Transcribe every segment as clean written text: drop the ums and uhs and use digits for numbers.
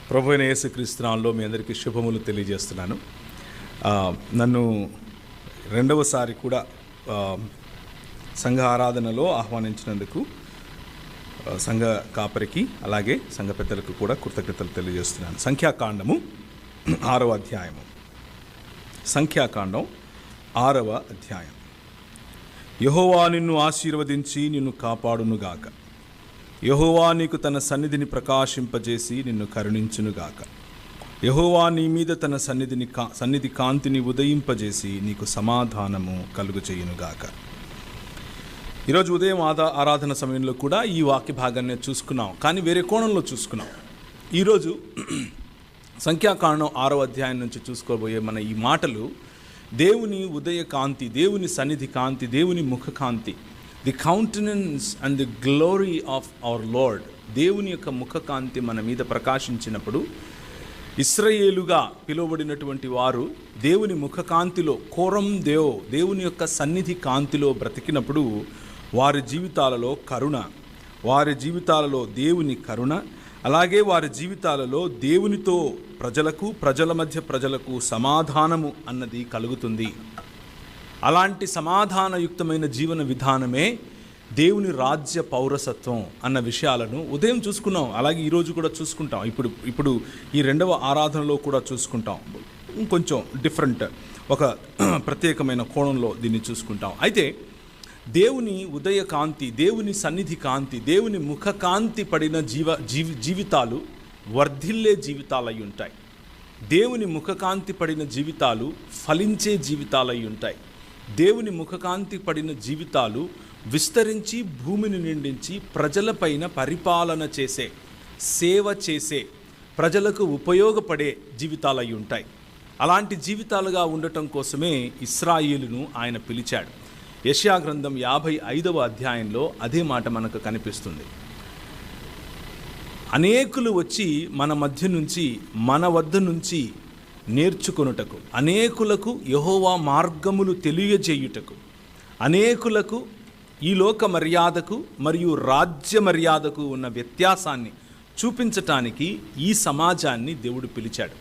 ప్రభువైన యేసుక్రీస్తు నామములో మీ అందరికీ శుభములు తెలియజేస్తున్నాను. నన్ను రెండవసారి కూడా సంఘ ఆరాధనలో ఆహ్వానించినందుకు సంఘ కాపరికి అలాగే సంఘ పెద్దలకు కూడా కృతజ్ఞతలు తెలియజేస్తున్నాను. సంఖ్యాకాండము 6వ అధ్యాయము. సంఖ్యాకాండం 6వ అధ్యాయం. యెహోవా నిన్ను ఆశీర్వదించి నిన్ను కాపాడునుగాక. యెహోవా నీకు తన సన్నిధిని ప్రకాశింపజేసి నిన్ను కరుణించునుగాక. యెహోవా నీ మీద తన సన్నిధి కాంతిని ఉదయింపజేసి నీకు సమాధానము కలుగు చేయునుగాక. ఈరోజు ఉదయం ఆరాధన సమయంలో కూడా ఈ వాక్య భాగాన్ని చూసుకున్నాం, కానీ వేరే కోణంలో చూసుకున్నాం. ఈరోజు సంఖ్యాకాండం 6వ అధ్యాయం నుంచి చూసుకోబోయే మన ఈ మాటలు దేవుని ఉదయ కాంతి, దేవుని సన్నిధి కాంతి, దేవుని ముఖ కాంతి, the countenance and the glory of our lord, దేవుని యొక్క ముఖ కాంతి మన మీద ప్రకాశించినప్పుడు ఇశ్రాయేలుగా పిలువబడినటువంటి వారు దేవుని ముఖ కాంతిలో దేవుని యొక్క సన్నిధి కాంతిలో బ్రతికినప్పుడు వారి జీవితాలలో కరుణ, వారి జీవితాలలో దేవుని కరుణ, అలాగే వారి జీవితాలలో దేవునితో ప్రజల మధ్య ప్రజలకు సమాధానము అన్నది కలుగుతుంది. అలాంటి సమాధానయుక్తమైన జీవన విధానమే దేవుని రాజ్య పౌరసత్వం అన్న విషయాలను ఉదయం చూసుకున్నాం, అలాగే ఈరోజు కూడా చూసుకుంటాం. ఇప్పుడు ఈ రెండవ ఆరాధనలో కూడా చూసుకుంటాం. కొంచెం డిఫరెంట్, ఒక ప్రత్యేకమైన కోణంలో దీన్ని చూసుకుంటాం. అయితే దేవుని ఉదయ కాంతి, దేవుని సన్నిధి కాంతి, దేవుని ముఖ కాంతి పడిన జీవితాలు వర్ధిల్లే జీవితాలై ఉంటాయి. దేవుని ముఖకాంతి పడిన జీవితాలు ఫలించే జీవితాలై ఉంటాయి. దేవుని ముఖకాంతి పడిన జీవితాలు విస్తరించి భూమిని నిండించి ప్రజలపైన పరిపాలన చేసే, సేవ చేసే, ప్రజలకు ఉపయోగపడే జీవితాలై ఉంటాయి. అలాంటి జీవితాలుగా ఉండటం కోసమే ఇశ్రాయేలును ఆయన పిలిచాడు. యెషయా గ్రంథం 55వ అధ్యాయంలో అదే మాట మనకు కనిపిస్తుంది. అనేకులు వచ్చి మన మధ్య నుంచి, మన వద్ద నుంచి నేర్చుకొనుటకు, అనేకులకు యెహోవా మార్గములు తెలియజేయుటకు, అనేకులకు ఈ లోక మర్యాదకు మరియు రాజ్య మర్యాదకు ఉన్న వ్యత్యాసాన్ని చూపించటానికి ఈ సమాజాన్ని దేవుడు పిలిచాడు.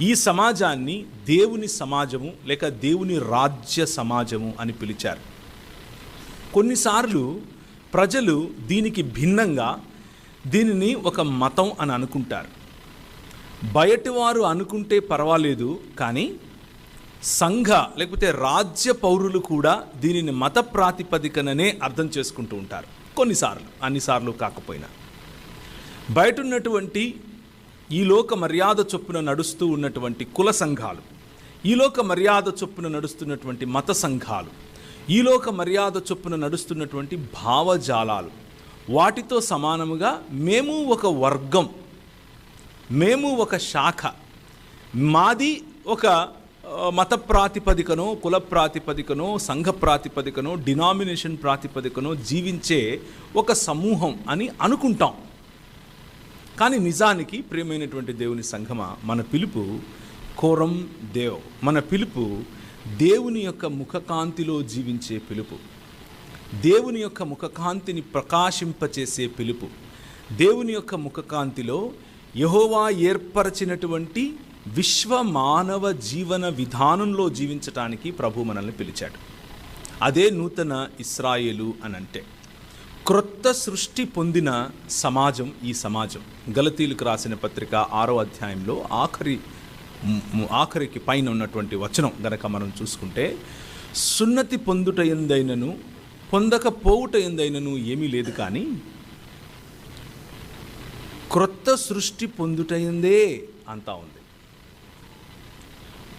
ఈ సమాజాన్ని దేవుని సమాజము లేక దేవుని రాజ్య సమాజము అని పిలిచారు. కొన్నిసార్లు ప్రజలు దీనికి భిన్నంగా దీనిని ఒక మతం అని అనుకుంటారు. బయటి వారు అనుకుంటే పర్వాలేదు, కానీ సంఘ లేకపోతే రాజ్య పౌరులు కూడా దీనిని మత ప్రాతిపదికననే అర్థం చేసుకుంటూ ఉంటారు. కొన్నిసార్లు, అన్నిసార్లు కాకపోయినా. బయట ఉన్నటువంటి ఈ లోక మర్యాద చొప్పున నడుస్తూ ఉన్నటువంటి కుల సంఘాలు, ఈ లోక మర్యాద చొప్పున నడుస్తున్నటువంటి మత సంఘాలు, ఈ లోక మర్యాద చొప్పున నడుస్తున్నటువంటి భావజాలాలు, వాటితో సమానముగా మేము ఒక వర్గం, మేము ఒక శాఖ, మాది ఒక మత ప్రాతిపదికనో, కుల ప్రాతిపదికనో, సంఘ ప్రాతిపదికనో, డినామినేషన్ ప్రాతిపదికనో జీవించే ఒక సమూహం అని అనుకుంటాం. కానీ నిజానికి ప్రియమైనటువంటి దేవుని సంఘమా, మన పిలుపు కోరం దేవ్, మన పిలుపు దేవుని యొక్క ముఖకాంతిలో జీవించే పిలుపు, దేవుని యొక్క ముఖకాంతిని ప్రకాశింపచేసే పిలుపు, దేవుని యొక్క ముఖకాంతిలో యెహోవా ఏర్పరచినటువంటి విశ్వ మానవ జీవన విధానంలో జీవించటానికి ప్రభు మనల్ని పిలిచాడు. అదే నూతన ఇశ్రాయేలు అనంటే క్రొత్త సృష్టి పొందిన సమాజం ఈ సమాజం. గలతీయులకు రాసిన పత్రిక 6వ అధ్యాయంలో ఆఖరికి పైన ఉన్నటువంటి వచనం గనక మనం చూసుకుంటే, సున్నతి పొందుట ఎందైనను పొందకపోవుట ఎందైనను ఏమీ లేదు, కానీ క్రొత్త సృష్టి పొందుట ఎందే అంతా ఉంది.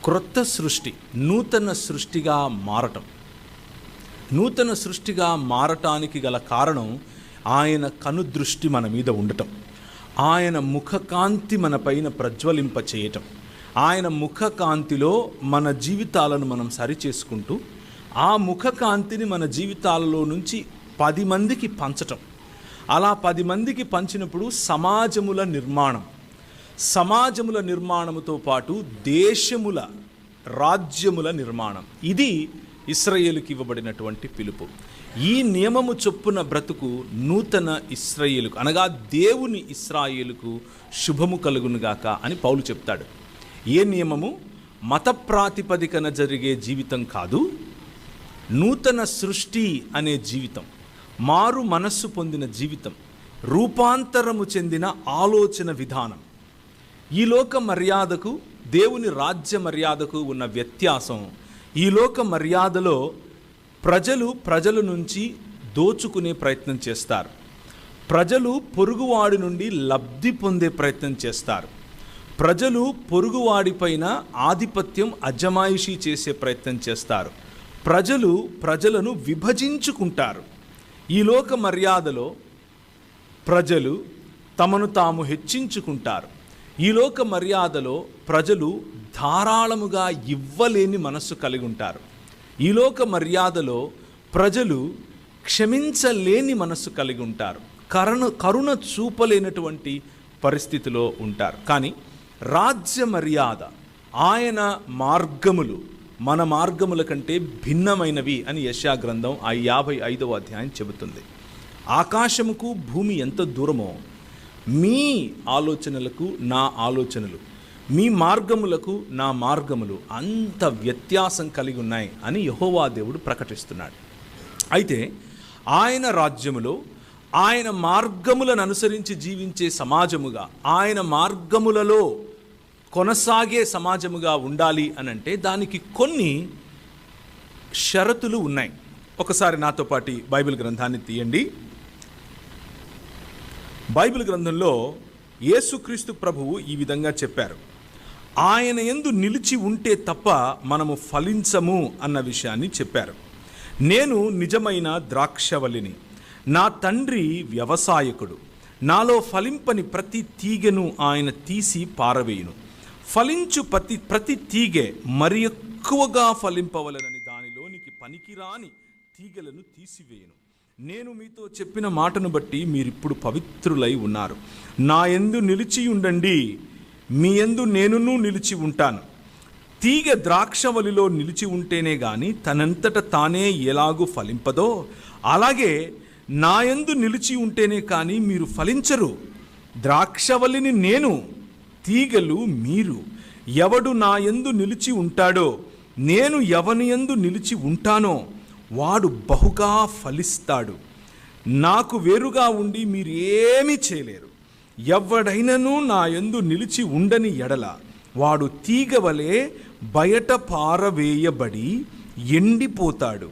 క్రొత్త సృష్టి, నూతన సృష్టిగా మారటం. నూతన సృష్టిగా మారటానికి గల కారణం ఆయన కనుదృష్టి మన మీద ఉండటం, ఆయన ముఖకాంతి మన పైన ప్రజ్వలింప చేయటం, ఆయన ముఖకాంతిలో మన జీవితాలను మనం సరిచేసుకుంటూ ఆ ముఖకాంతిని మన జీవితాలలో నుంచి 10 మందికి పంచటం. అలా 10 మందికి పంచినప్పుడు సమాజముల నిర్మాణముతో పాటు దేశముల, రాజ్యముల నిర్మాణం. ఇది ఇశ్రాయేలుకి ఇవ్వబడినటువంటి పిలుపు. ఈ నియమము చొప్పున బ్రతుకు నూతన ఇశ్రాయేలుకు, అనగా దేవుని ఇశ్రాయేలుకు శుభము కలుగునుగాక అని పౌలు చెప్తాడు. ఏ నియమము? మత ప్రాతిపదికన జరిగే జీవితం కాదు, నూతన సృష్టి అనే జీవితం, మారు మనస్సు పొందిన జీవితం, రూపాంతరము చెందిన ఆలోచన విధానం. ఈ లోక మర్యాదకు దేవుని రాజ్య మర్యాదకు ఉన్న వ్యత్యాసం, ఈ లోక మర్యాదలో ప్రజల నుంచి దోచుకునే ప్రయత్నం చేస్తారు. ప్రజలు పొరుగువాడి నుండి లబ్ధి పొందే ప్రయత్నం చేస్తారు. ప్రజలు పొరుగువాడిపైన ఆధిపత్యం, అజమాయిషీ చేసే ప్రయత్నం చేస్తారు. ప్రజలను విభజించుకుంటారు. ఈ లోక మర్యాదలో ప్రజలు తమను తాము హెచ్చించుకుంటారు. ఈ లోక మర్యాదలో ప్రజలు ధారాళముగా ఇవ్వలేని మనస్సు కలిగి ఉంటారు. ఈ లోక మర్యాదలో ప్రజలు క్షమించలేని మనస్సు కలిగి ఉంటారు. కరుణ చూపలేనటువంటి పరిస్థితిలో ఉంటారు. కానీ రాజ్య మర్యాద, ఆయన మార్గములు మన మార్గముల కంటే భిన్నమైనవి అని యెషయా గ్రంథం 55వ అధ్యాయం చెబుతుంది. ఆకాశముకు భూమి ఎంత దూరమో మీ ఆలోచనలకు నా ఆలోచనలు, మీ మార్గములకు నా మార్గములు అంత వ్యత్యాసం కలిగి ఉన్నాయి అని యెహోవా దేవుడు ప్రకటిస్తున్నాడు. అయితే ఆయన రాజ్యములో ఆయన మార్గములను అనుసరించి జీవించే సమాజముగా, ఆయన మార్గములలో కొనసాగే సమాజముగా ఉండాలి అనంటే దానికి కొన్ని షరతులు ఉన్నాయి. ఒకసారి నాతో పాటు బైబిల్ గ్రంథాన్ని తీయండి. బైబిల్ గ్రంథంలో యేసుక్రీస్తు ప్రభువు ఈ విధంగా చెప్పారు. ఆయన యందు నిలిచి ఉంటే తప్ప మనము ఫలించము అన్న విషయాన్ని చెప్పారు. నేను నిజమైన ద్రాక్షవల్లిని, నా తండ్రి వ్యవసాయకుడు. నాలో ఫలింపని ప్రతి తీగెను ఆయన తీసి పారవేయును. ఫలించు ప్రతి తీగె మరి ఎక్కువగా ఫలింపవలనని దానిలోనికి పనికిరాని తీగలను తీసివేయును. నేను మీతో చెప్పిన మాటను బట్టి మీరిప్పుడు పవిత్రులై ఉన్నారు. నా యందు నిలిచి ఉండండి, మీ యందు నేనును నిలిచి ఉంటాను. తీగ ద్రాక్షవల్లిలో నిలిచి ఉంటేనే గాని తనంతట తానే ఎలాగూ ఫలింపదో, అలాగే నా యందు నిలిచి ఉంటేనే కానీ మీరు ఫలించరు. ద్రాక్షవల్లిని నేను, తీగలు మీరు. ఎవడు నా యందు నిలిచి ఉంటాడో, నేను ఎవని యందు నిలిచి ఉంటానో వాడు బహుగా ఫలిస్తాడు. నాకు వేరుగా ఉండి మీరు ఏమీ చేయలేరు. ఎవడైనను నా యందు నిలిచి ఉండని ఎడల వాడు తీగ వలె బయట పారవేయబడి ఎండిపోతాడు.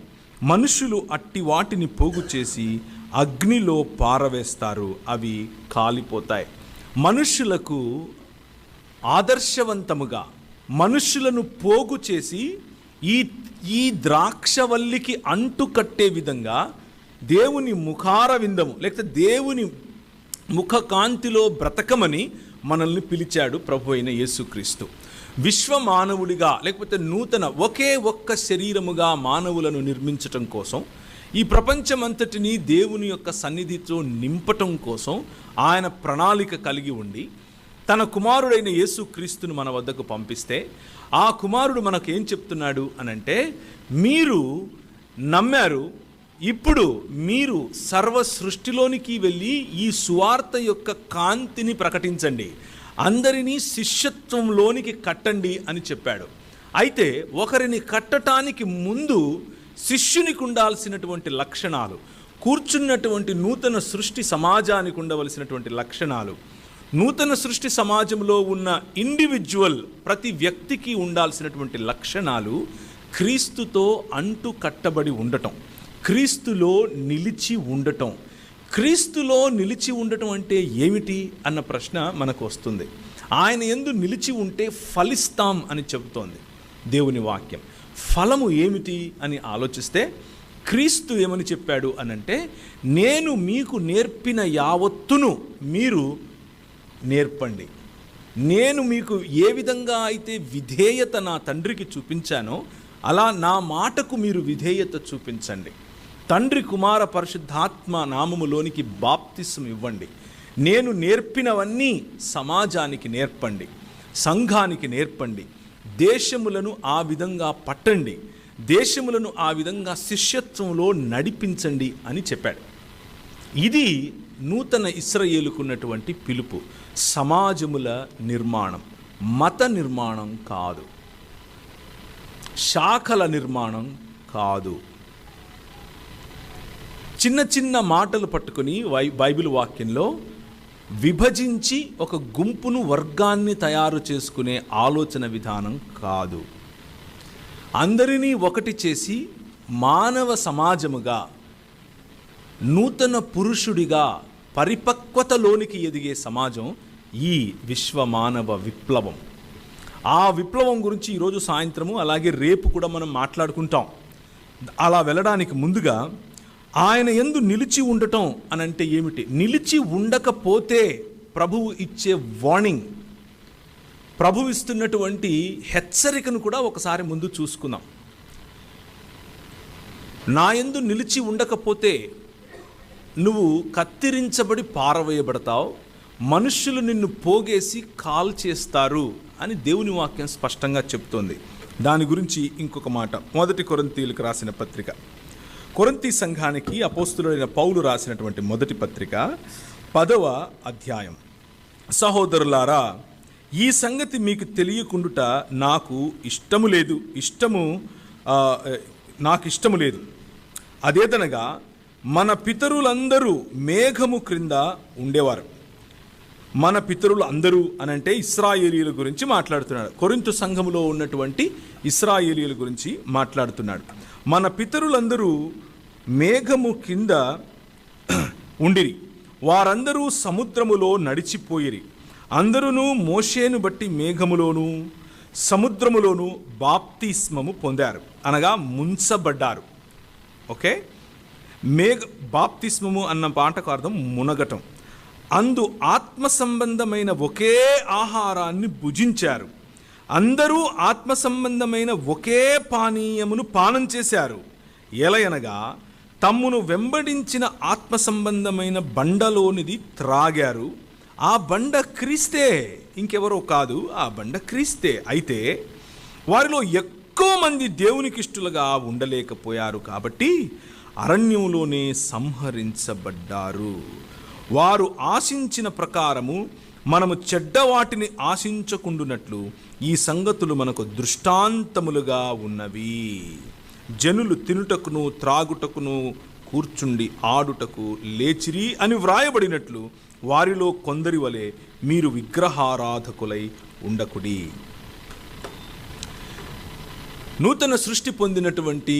మనుషులు అట్టి వాటిని పోగు చేసి అగ్నిలో పారవేస్తారు, అవి కాలిపోతాయి. మనుషులకు ఆదర్శవంతముగా మనుషులను పోగు చేసి ఈ ద్రాక్షవల్లికి అంటు కట్టే విధంగా దేవుని ముఖారవిందము లేకపోతే దేవుని ముఖకాంతిలో బ్రతకమని మనల్ని పిలిచాడు ప్రభు అయిన యేసుక్రీస్తు. విశ్వమానవుడిగా లేకపోతే నూతన ఒకే ఒక్క శరీరముగా మానవులను నిర్మించటం కోసం, ఈ ప్రపంచమంతటినీ దేవుని యొక్క సన్నిధితో నింపటం కోసం ఆయన ప్రణాళిక కలిగి ఉండి తన కుమారుడైన యేసుక్రీస్తును మన వద్దకు పంపిస్తే, ఆ కుమారుడు మనకు ఏం చెప్తున్నాడు అనంటే, మీరు నమ్మారు, ఇప్పుడు మీరు సర్వ సృష్టిలోనికి వెళ్ళి ఈ సువార్త యొక్క కాంతిని ప్రకటించండి, అందరినీ శిష్యత్వంలోనికి కట్టండి అని చెప్పాడు. అయితే ఒకరిని కట్టటానికి ముందు శిష్యునికి ఉండాల్సినటువంటి లక్షణాలు, కూర్చున్నటువంటి నూతన సృష్టి సమాజానికి ఉండవలసినటువంటి లక్షణాలు, నూతన సృష్టి సమాజంలో ఉన్న ఇండివిజువల్ ప్రతి వ్యక్తికి ఉండాల్సినటువంటి లక్షణాలు క్రీస్తుతో అంటు కట్టబడి ఉండటం, క్రీస్తులో నిలిచి ఉండటం. క్రీస్తులో నిలిచి ఉండటం అంటే ఏమిటి అన్న ప్రశ్న మనకు వస్తుంది. ఆయన యందు నిలిచి ఉంటే ఫలిస్తాం అని చెబుతోంది దేవుని వాక్యం. ఫలము ఏమిటి అని ఆలోచిస్తే క్రీస్తు ఏమని చెప్పాడు అనంటే, నేను మీకు నేర్పిన యావత్తును మీరు నేర్పండి. నేను మీకు ఏ విధంగా అయితే విధేయత నా తండ్రికి చూపించానో అలా నా మాటకు మీరు విధేయత చూపించండి. తండ్రి, కుమార, పరిశుద్ధాత్మ నామములోనికి బాప్తిసం ఇవ్వండి. నేను నేర్పినవన్నీ సమాజానికి నేర్పండి, సంఘానికి నేర్పండి, దేశములను ఆ విధంగా పట్టండి. దేశములను ఆ విధంగా శిష్యత్వంలో నడిపించండి అని చెప్పాడు. ఇది నూతన ఇశ్రాయేలుకున్నటువంటి పిలుపు. సమాజముల నిర్మాణం, మత నిర్మాణం కాదు, శాఖల నిర్మాణం కాదు. చిన్న చిన్న మాటలు పట్టుకొని బైబిల్ వాక్యంలో విభజించి ఒక గుంపును, వర్గాన్ని తయారు చేసుకునే ఆలోచన విధానం కాదు. అందరినీ ఒకటి చేసి మానవ సమాజముగా, నూతన పురుషుడిగా పరిపక్వతలోనికి ఎదిగే సమాజం ఈ విశ్వ మానవ విప్లవం. ఆ విప్లవం గురించి ఈరోజు సాయంత్రము అలాగే రేపు కూడా మనం మాట్లాడుకుంటాం. అలా వెళ్ళడానికి ముందుగా ఆయన యందు నిలిచి ఉండటం అని అంటే ఏమిటి? నిలిచి ఉండకపోతే ప్రభువు ఇచ్చే వార్నింగ్, ప్రభువు ఇస్తున్నటువంటి హెచ్చరికను కూడా ఒకసారి ముందు చూసుకుందాం. నా యందు నిలిచి ఉండకపోతే నువ్వు కత్తిరించబడి పారవేయబడతావు, మనుష్యులు నిన్ను పోగేసి కాల్ చేస్తారు అని దేవుని వాక్యం స్పష్టంగా చెప్తోంది. దాని గురించి ఇంకొక మాట. 1 కొరింథీయులకు రాసిన పత్రిక, కొరింథీ సంఘానికి అపోస్తులుడైన పౌలు రాసినటువంటి మొదటి పత్రిక 10వ అధ్యాయం. సహోదరులారా, ఈ సంగతి మీకు తెలియకుండుట నాకు ఇష్టము లేదు. అదేదనగా మన పితరులందరూ మేఘము క్రింద ఉండేవారు. మన పితరులు అందరూ అనంటే ఇశ్రాయేలీయుల గురించి మాట్లాడుతున్నాడు. కొరింథు సంఘములో ఉన్నటువంటి ఇశ్రాయేలీయుల గురించి మాట్లాడుతున్నాడు. మన పితరులందరూ మేఘము కింద ఉండిరి, వారందరూ సముద్రములో నడిచిపోయిరి. అందరూ మోషేను బట్టి మేఘములోను సముద్రములోను బాప్తిస్మము పొందారు, అనగా ముంచబడ్డారు. ఓకే, బాప్తిస్మము అన్న పాటకు అర్థం మునగటం. అందు ఆత్మ సంబంధమైన ఒకే ఆహారాన్ని భుజించారు. అందరూ ఆత్మ సంబంధమైన ఒకే పానీయమును పానం చేశారు. ఎలయనగా తమ్మును వెంబడించిన ఆత్మ సంబంధమైన బండలోనిది త్రాగారు. ఆ బండ క్రీస్తే, ఇంకెవరో కాదు, ఆ బండ క్రీస్తే. అయితే వారిలో ఎక్కువ మంది దేవునికి ఇష్టలుగా ఉండలేకపోయారు కాబట్టి అరణ్యంలోనే సంహరించబడ్డారు. వారు ఆశించిన ప్రకారము మనము చెడ్డవాటిని ఆశించకుండునట్లు ఈ సంగతులు మనకు దృష్టాంతములుగా ఉన్నవి. జనులు తినుటకును త్రాగుటకును కూర్చుండి ఆడుటకు లేచిరి అని వ్రాయబడినట్లు వారిలో కొందరి వలె మీరు విగ్రహారాధకులై ఉండకుడి. నూతన సృష్టి పొందినటువంటి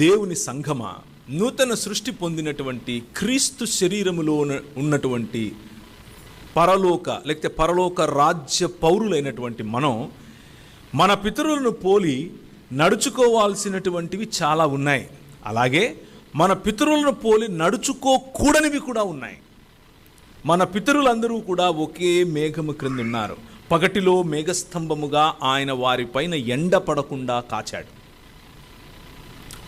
దేవుని సంఘమా, నూతన సృష్టి పొందినటువంటి క్రీస్తు శరీరములో ఉన్నటువంటి లేకపోతే పరలోక రాజ్య పౌరులైనటువంటి మనం మన పితరులను పోలి నడుచుకోవాల్సినటువంటివి చాలా ఉన్నాయి. అలాగే మన పితరులను పోలి నడుచుకోకూడనివి కూడా ఉన్నాయి. మన పితరులందరూ కూడా ఒకే మేఘము క్రింద ఉన్నారు. పగటిలో మేఘస్తంభముగా ఆయన వారిపైన ఎండ పడకుండా కాచాడు.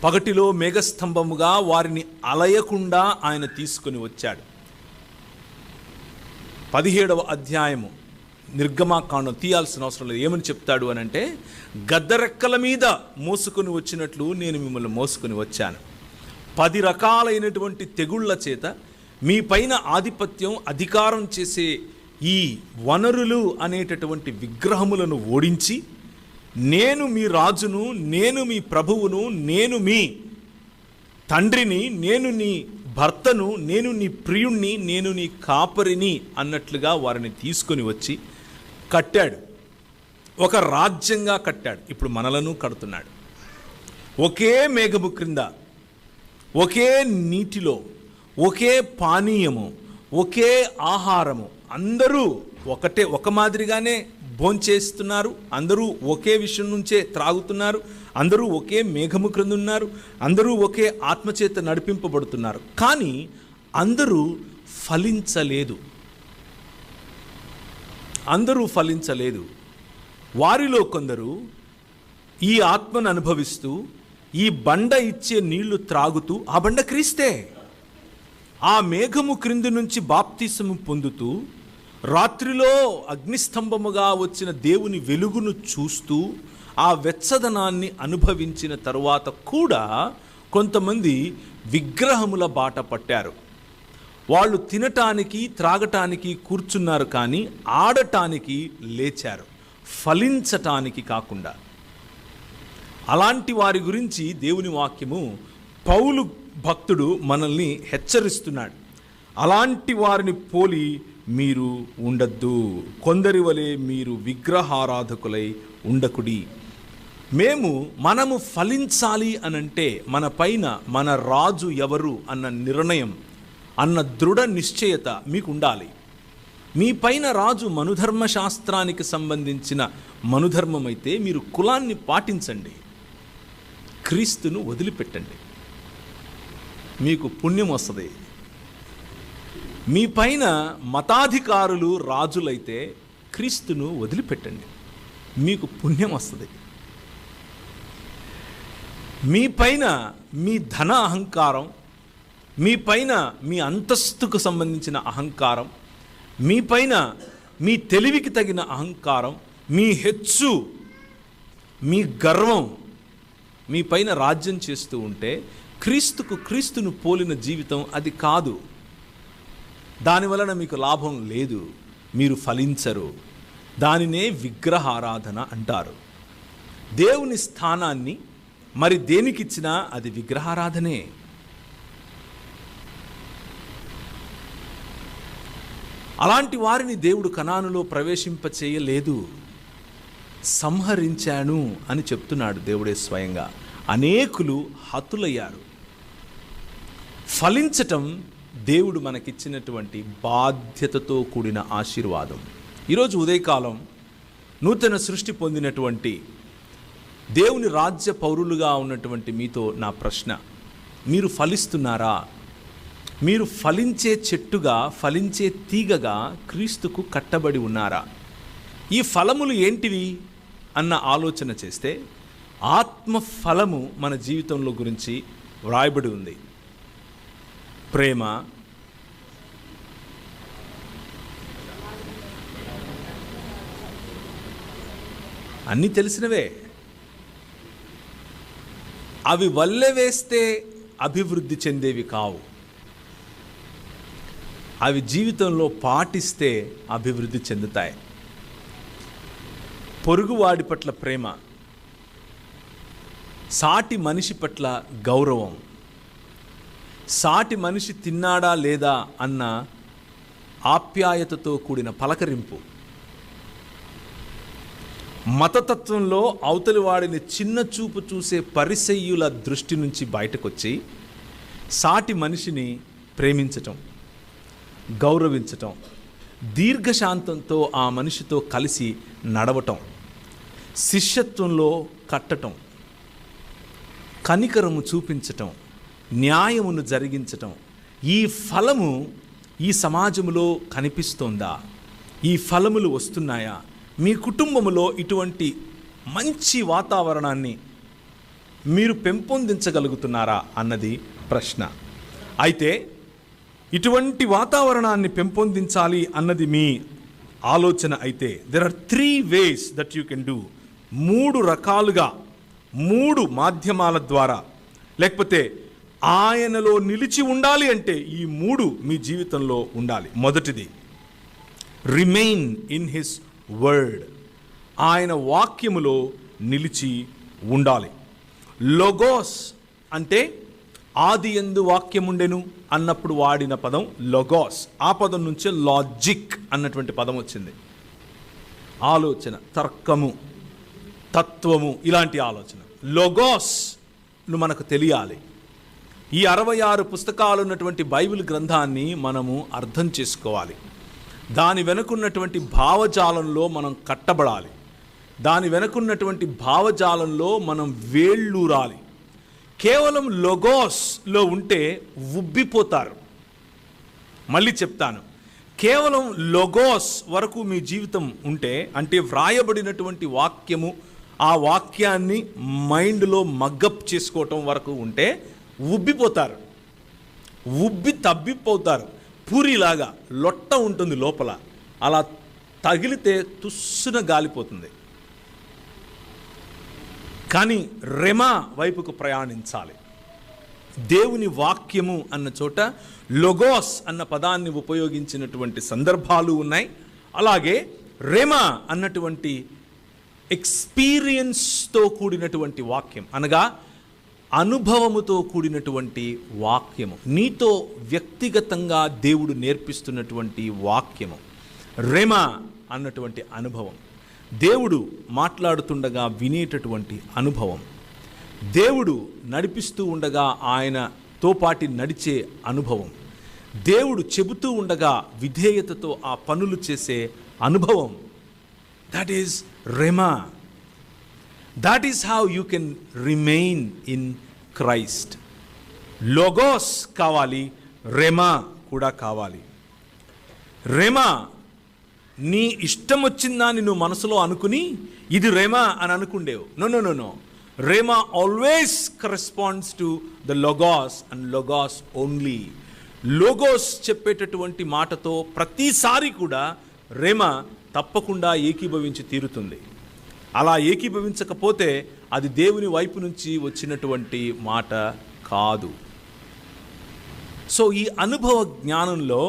పగటిలో మేఘస్తంభముగా వారిని అలయకుండా ఆయన తీసుకుని వచ్చాడు. 17వ అధ్యాయము నిర్గమాకాండం తీయాల్సిన అవసరం లేదు. ఏమని చెప్తాడు అని అంటే, గద్దరెక్కల మీద మోసుకొని వచ్చినట్లు నేను మిమ్మల్ని మోసుకొని వచ్చాను. 10 రకాలైనటువంటి తెగుళ్ల చేత మీ పైన ఆధిపత్యం, అధికారం చేసే ఈ వనరులు అనేటటువంటి విగ్రహములను ఓడించి, నేను మీ రాజును, నేను మీ ప్రభువును, నేను మీ తండ్రిని, నేను నీ భర్తను, నేను నీ ప్రియుణ్ణి, నేను నీ కాపరిని అన్నట్లుగా వారిని తీసుకొని వచ్చి కట్టాడు. ఒక రాజ్యంగా కట్టాడు. ఇప్పుడు మనలను కడుతున్నాడు. ఒకే మేఘము క్రింద, ఒకే నీటిలో, ఒకే పానీయము, ఒకే ఆహారము, అందరూ ఒక మాదిరిగానే భోంచేస్తున్నారు. అందరూ ఒకే విషయం నుంచే త్రాగుతున్నారు. అందరూ ఒకే మేఘము క్రింద ఉన్నారు. అందరూ ఒకే ఆత్మచేత నడిపింపబడుతున్నారు. కానీ అందరూ ఫలించలేదు. వారిలో కొందరు ఈ ఆత్మను అనుభవిస్తూ, ఈ బండ ఇచ్చే నీళ్లు త్రాగుతూ, ఆ బండ క్రీస్తే, ఆ మేఘము క్రింది నుంచి బాప్తిసము పొందుతూ, రాత్రిలో అగ్నిస్తంభముగా వచ్చిన దేవుని వెలుగును చూస్తూ, ఆ వెచ్చదనాన్ని అనుభవించిన తరువాత కూడా కొంతమంది విగ్రహముల బాట పట్టారు. వాళ్ళు తినటానికి త్రాగటానికి కూర్చున్నారు, కానీ ఆడటానికి లేచారు, ఫలించటానికి కాకుండా. అలాంటి వారి గురించి దేవుని వాక్యము పౌలు భక్తుడు మనల్ని హెచ్చరిస్తున్నాడు. అలాంటి వారిని పోలి మీరు ఉండద్దు, కొందరి వలె మీరు విగ్రహారాధకులై ఉండకుడి. మనము ఫలించాలి అనంటే మన పైన మన రాజు ఎవరు అన్న నిర్ణయం, అన్న దృఢ నిశ్చయత మీకు ఉండాలి. మీ పైన రాజు మనుధర్మశాస్త్రానికి సంబంధించిన మనుధర్మం అయితే మీరు కులాన్ని పాటించండి, క్రీస్తును వదిలిపెట్టండి, మీకు పుణ్యం వస్తుంది. మీ పైన మతాధికారులు రాజులైతే క్రీస్తును వదిలిపెట్టండి, మీకు పుణ్యం వస్తుంది. మీ పైన మీ ధన అహంకారం, మీ పైన మీ అంతస్తుకు సంబంధించిన అహంకారం, మీ పైన మీ తెలివికి తగిన అహంకారం, మీ హెచ్చు, మీ గర్వం మీ పైన రాజ్యం చేస్తూ ఉంటే క్రీస్తును పోలిన జీవితం అది కాదు. దానివలన మీకు లాభం లేదు, మీరు ఫలించరు. దానినే విగ్రహారాధన అంటారు. దేవుని స్థానాన్ని మరి దేనికిచ్చినా అది విగ్రహారాధనే. అలాంటి వారిని దేవుడు కనానులో ప్రవేశింపచేయలేదు, సంహరించాను అని చెప్తున్నాడు దేవుడే స్వయంగా. అనేకులు హతులయ్యారు. ఫలించటం దేవుడు మనకిచ్చినటువంటి బాధ్యతతో కూడిన ఆశీర్వాదం. ఈరోజు ఉదయకాలం నూతన సృష్టి పొందినటువంటి దేవుని రాజ్య పౌరులుగా ఉన్నటువంటి మీతో నా ప్రశ్న, మీరు ఫలిస్తున్నారా? మీరు ఫలించే చెట్టుగా, ఫలించే తీగగా క్రీస్తుకు కట్టబడి ఉన్నారా? ఈ ఫలములు ఏంటివి అన్న ఆలోచన చేస్తే ఆత్మ ఫలము మన జీవితంలో గురించి వ్రాయబడి ఉంది. ప్రేమ, అన్నీ తెలిసినవే. అవి వల్లె వేస్తే అభివృద్ధి చెందేవి కావు, అవి జీవితంలో పాటిస్తే అభివృద్ధి చెందుతాయి. పొరుగువాడి పట్ల ప్రేమ, సాటి మనిషి పట్ల గౌరవం, సాటి మనిషి తిన్నాడా లేదా అన్న ఆప్యాయతతో కూడిన పలకరింపు, మతతత్వంలో అవతలి వాడిని చిన్న చూపు చూసే పరిసయ్యుల దృష్టి నుంచి బయటకొచ్చి సాటి మనిషిని ప్రేమించటం, గౌరవించటం, దీర్ఘశాంతంతో ఆ మనిషితో కలిసి నడవటం, శిష్యత్వంలో కట్టటం, కనికరము చూపించటం, న్యాయమును జరిగించటం. ఈ ఫలము ఈ సమాజంలో కనిపిస్తోందా? ఈ ఫలములు వస్తున్నాయా? మీ కుటుంబములో ఇటువంటి మంచి వాతావరణాన్ని మీరు పెంపొందించగలుగుతున్నారా అన్నది ప్రశ్న. అయితే ఇటువంటి వాతావరణాన్ని పెంపొందించాలి అన్నది మీ ఆలోచన అయితే there are 3 ways that you can do. 3 రకాలుగా, 3 మాధ్యమాల ద్వారా, లేకపోతే ఆయనలో నిలిచి ఉండాలి అంటే ఈ 3 మీ జీవితంలో ఉండాలి. మొదటిది, రిమైన్ ఇన్ హిస్ వర్డ్. ఆయన వాక్యములో నిలిచి ఉండాలి. లోగోస్ అంటే ఆది యందు వాక్యముండెను అన్నప్పుడు వాడిన పదం లోగోస్. ఆ పదం నుంచే లాజిక్ అన్నటువంటి పదం వచ్చింది. ఆలోచన, తర్కము, తత్వము, ఇలాంటి ఆలోచన. లోగోస్ను మనకు తెలియాలి. ఈ 66 పుస్తకాలు ఉన్నటువంటి బైబిల్ గ్రంథాన్ని మనము అర్థం చేసుకోవాలి. దాని వెనుకున్నటువంటి భావజాలంలో మనం కట్టబడాలి. దాని వెనుకున్నటువంటి భావజాలంలో మనం వేళ్ళూరాలి. కేవలం లోగోస్లో ఉంటే ఉబ్బిపోతారు. మళ్ళీ చెప్తాను, కేవలం లోగోస్ వరకు మీ జీవితం ఉంటే, అంటే వ్రాయబడినటువంటి వాక్యము, ఆ వాక్యాన్ని మైండ్లో మగ్గప్ చేసుకోవటం వరకు ఉంటే ఉబ్బిపోతారు, ఉబ్బి తబ్బిపోతారు. పూరిలాగా లొట్ట ఉంటుంది లోపల, అలా తగిలితే తుస్సున గాలిపోతుంది. కానీ రెమా వైపుకు ప్రయాణించాలి. దేవుని వాక్యము అన్న చోట లొగోస్ అన్న పదాన్ని ఉపయోగించినటువంటి సందర్భాలు ఉన్నాయి. అలాగే రెమా అన్నటువంటి ఎక్స్పీరియన్స్తో కూడినటువంటి వాక్యం, అనగా అనుభవముతో కూడినటువంటి వాక్యము, నీతో వ్యక్తిగతంగా దేవుడు నేర్పిస్తున్నటువంటి వాక్యము. రెమా అన్నటువంటి అనుభవం, దేవుడు మాట్లాడుతుండగా వినేటటువంటి అనుభవం, దేవుడు నడిపిస్తూ ఉండగా ఆయనతో పాటి నడిచే అనుభవం, దేవుడు చెబుతూ ఉండగా విధేయతతో ఆ పనులు చేసే అనుభవం. That is rhema. That is how you can remain in Christ. Logos కావాలి, రెమా కూడా కావాలి. రెమా నీ ఇష్టం వచ్చిందాన్ని నువ్వు మనసులో అనుకుని ఇది రెమా అని అనుకుండేవు. No no no no rhema always corresponds to the logos and logos only. Logos చెప్పేటటువంటి మాటతో ప్రతిసారి కూడా రెమా తప్పకుండా ఏకీభవించి తీరుతుంది. అలా ఏకీభవించకపోతే అది దేవుని వైపు నుంచి వచ్చినటువంటి మాట కాదు. సో ఈ అనుభవ జ్ఞానంలో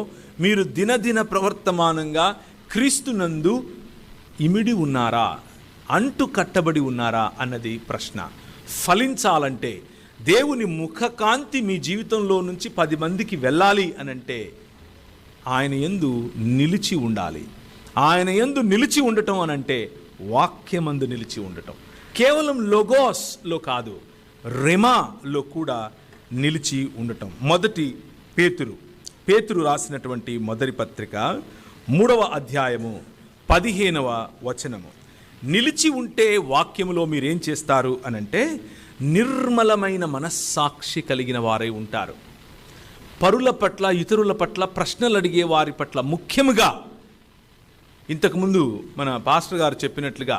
మీరు దినదిన ప్రవర్తమానంగా క్రీస్తునందు ఇమిడి ఉన్నారా, అంటు కట్టబడి ఉన్నారా అన్నది ప్రశ్న. ఫలించాలంటే, దేవుని ముఖకాంతి మీ జీవితంలో నుంచి 10 మందికి వెళ్ళాలి అనంటే ఆయన యందు నిలిచి ఉండాలి. ఆయన యందు నిలిచి ఉండటం అనంటే వాక్యమందు నిలిచి ఉండటం. కేవలం లోగోస్లో కాదు, రెమాలో కూడా నిలిచి ఉండటం. మొదటి పేతురు రాసినటువంటి మొదటి పత్రిక 3వ అధ్యాయము 15వ వచనము. నిలిచి ఉంటే వాక్యములో మీరేం చేస్తారు అనంటే నిర్మలమైన మనస్సాక్షి కలిగిన వారై ఉంటారు. పరుల పట్ల, ఇతరుల పట్ల ప్రశ్నలు అడిగే వారి పట్ల, ముఖ్యముగా ఇంతకుముందు మన పాస్టర్ గారు చెప్పినట్లుగా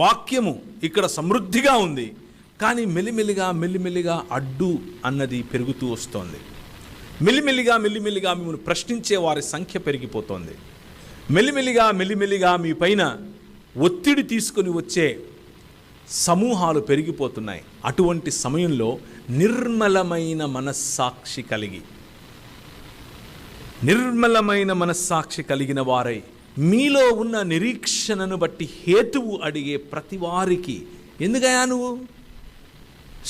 వాక్యము ఇక్కడ సమృద్ధిగా ఉంది, కానీ మెల్లిమెల్లిగా అడ్డు అన్నది పెరుగుతూ వస్తోంది. మెల్లిమెల్లిగా మిమ్మల్ని ప్రశ్నించే వారి సంఖ్య పెరిగిపోతోంది. మెల్లిమెల్లిగా మీ పైన ఒత్తిడి తీసుకొని వచ్చే సమూహాలు పెరిగిపోతున్నాయి. అటువంటి సమయంలో నిర్మలమైన మనస్సాక్షి కలిగిన వారై మీలో ఉన్న నిరీక్షణను బట్టి హేతువు అడిగే ప్రతి వారికి, ఎందుకయ్యా నువ్వు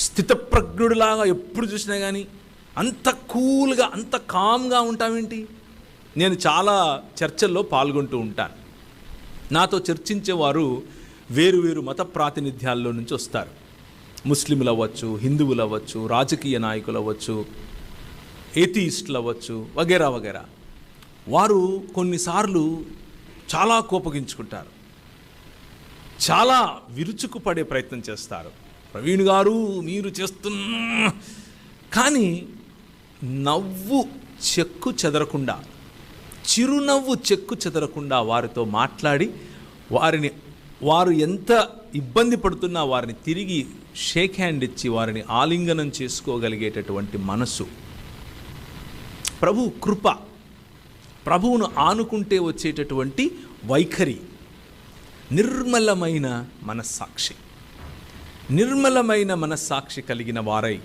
స్థితప్రజ్ఞుడిలాగా ఎప్పుడు చూసినా కానీ అంత కూల్గా, అంత కామ్గా ఉంటావేంటి? నేను చాలా చర్చల్లో పాల్గొంటూ ఉంటాను. నాతో చర్చించేవారు వేరు మత ప్రాతినిధ్యాల్లో నుంచి వస్తారు. ముస్లింలు అవ్వచ్చు, హిందువులు అవ్వచ్చు, రాజకీయ నాయకులు అవ్వచ్చు, ఏథీయిస్టులు అవ్వచ్చు, వగేరా. వారు కొన్నిసార్లు చాలా కోపగించుకుంటారు, చాలా విరుచుకుపడే ప్రయత్నం చేస్తారు. ప్రవీణ్ గారు మీరు చేస్తున్న, కానీ నవ్వు చెక్కు చెదరకుండా, చిరునవ్వు చెక్కు చెదరకుండా వారితో మాట్లాడి వారు ఎంత ఇబ్బంది పడుతున్నా వారిని తిరిగి షేక్ హ్యాండ్ ఇచ్చి వారిని ఆలింగనం చేసుకోగలిగేటటువంటి మనసు, ప్రభు కృప, ప్రభువును ఆనుకుంటే వచ్చేటటువంటి వైఖరి, నిర్మలమైన మనస్సాక్షి కలిగిన వారై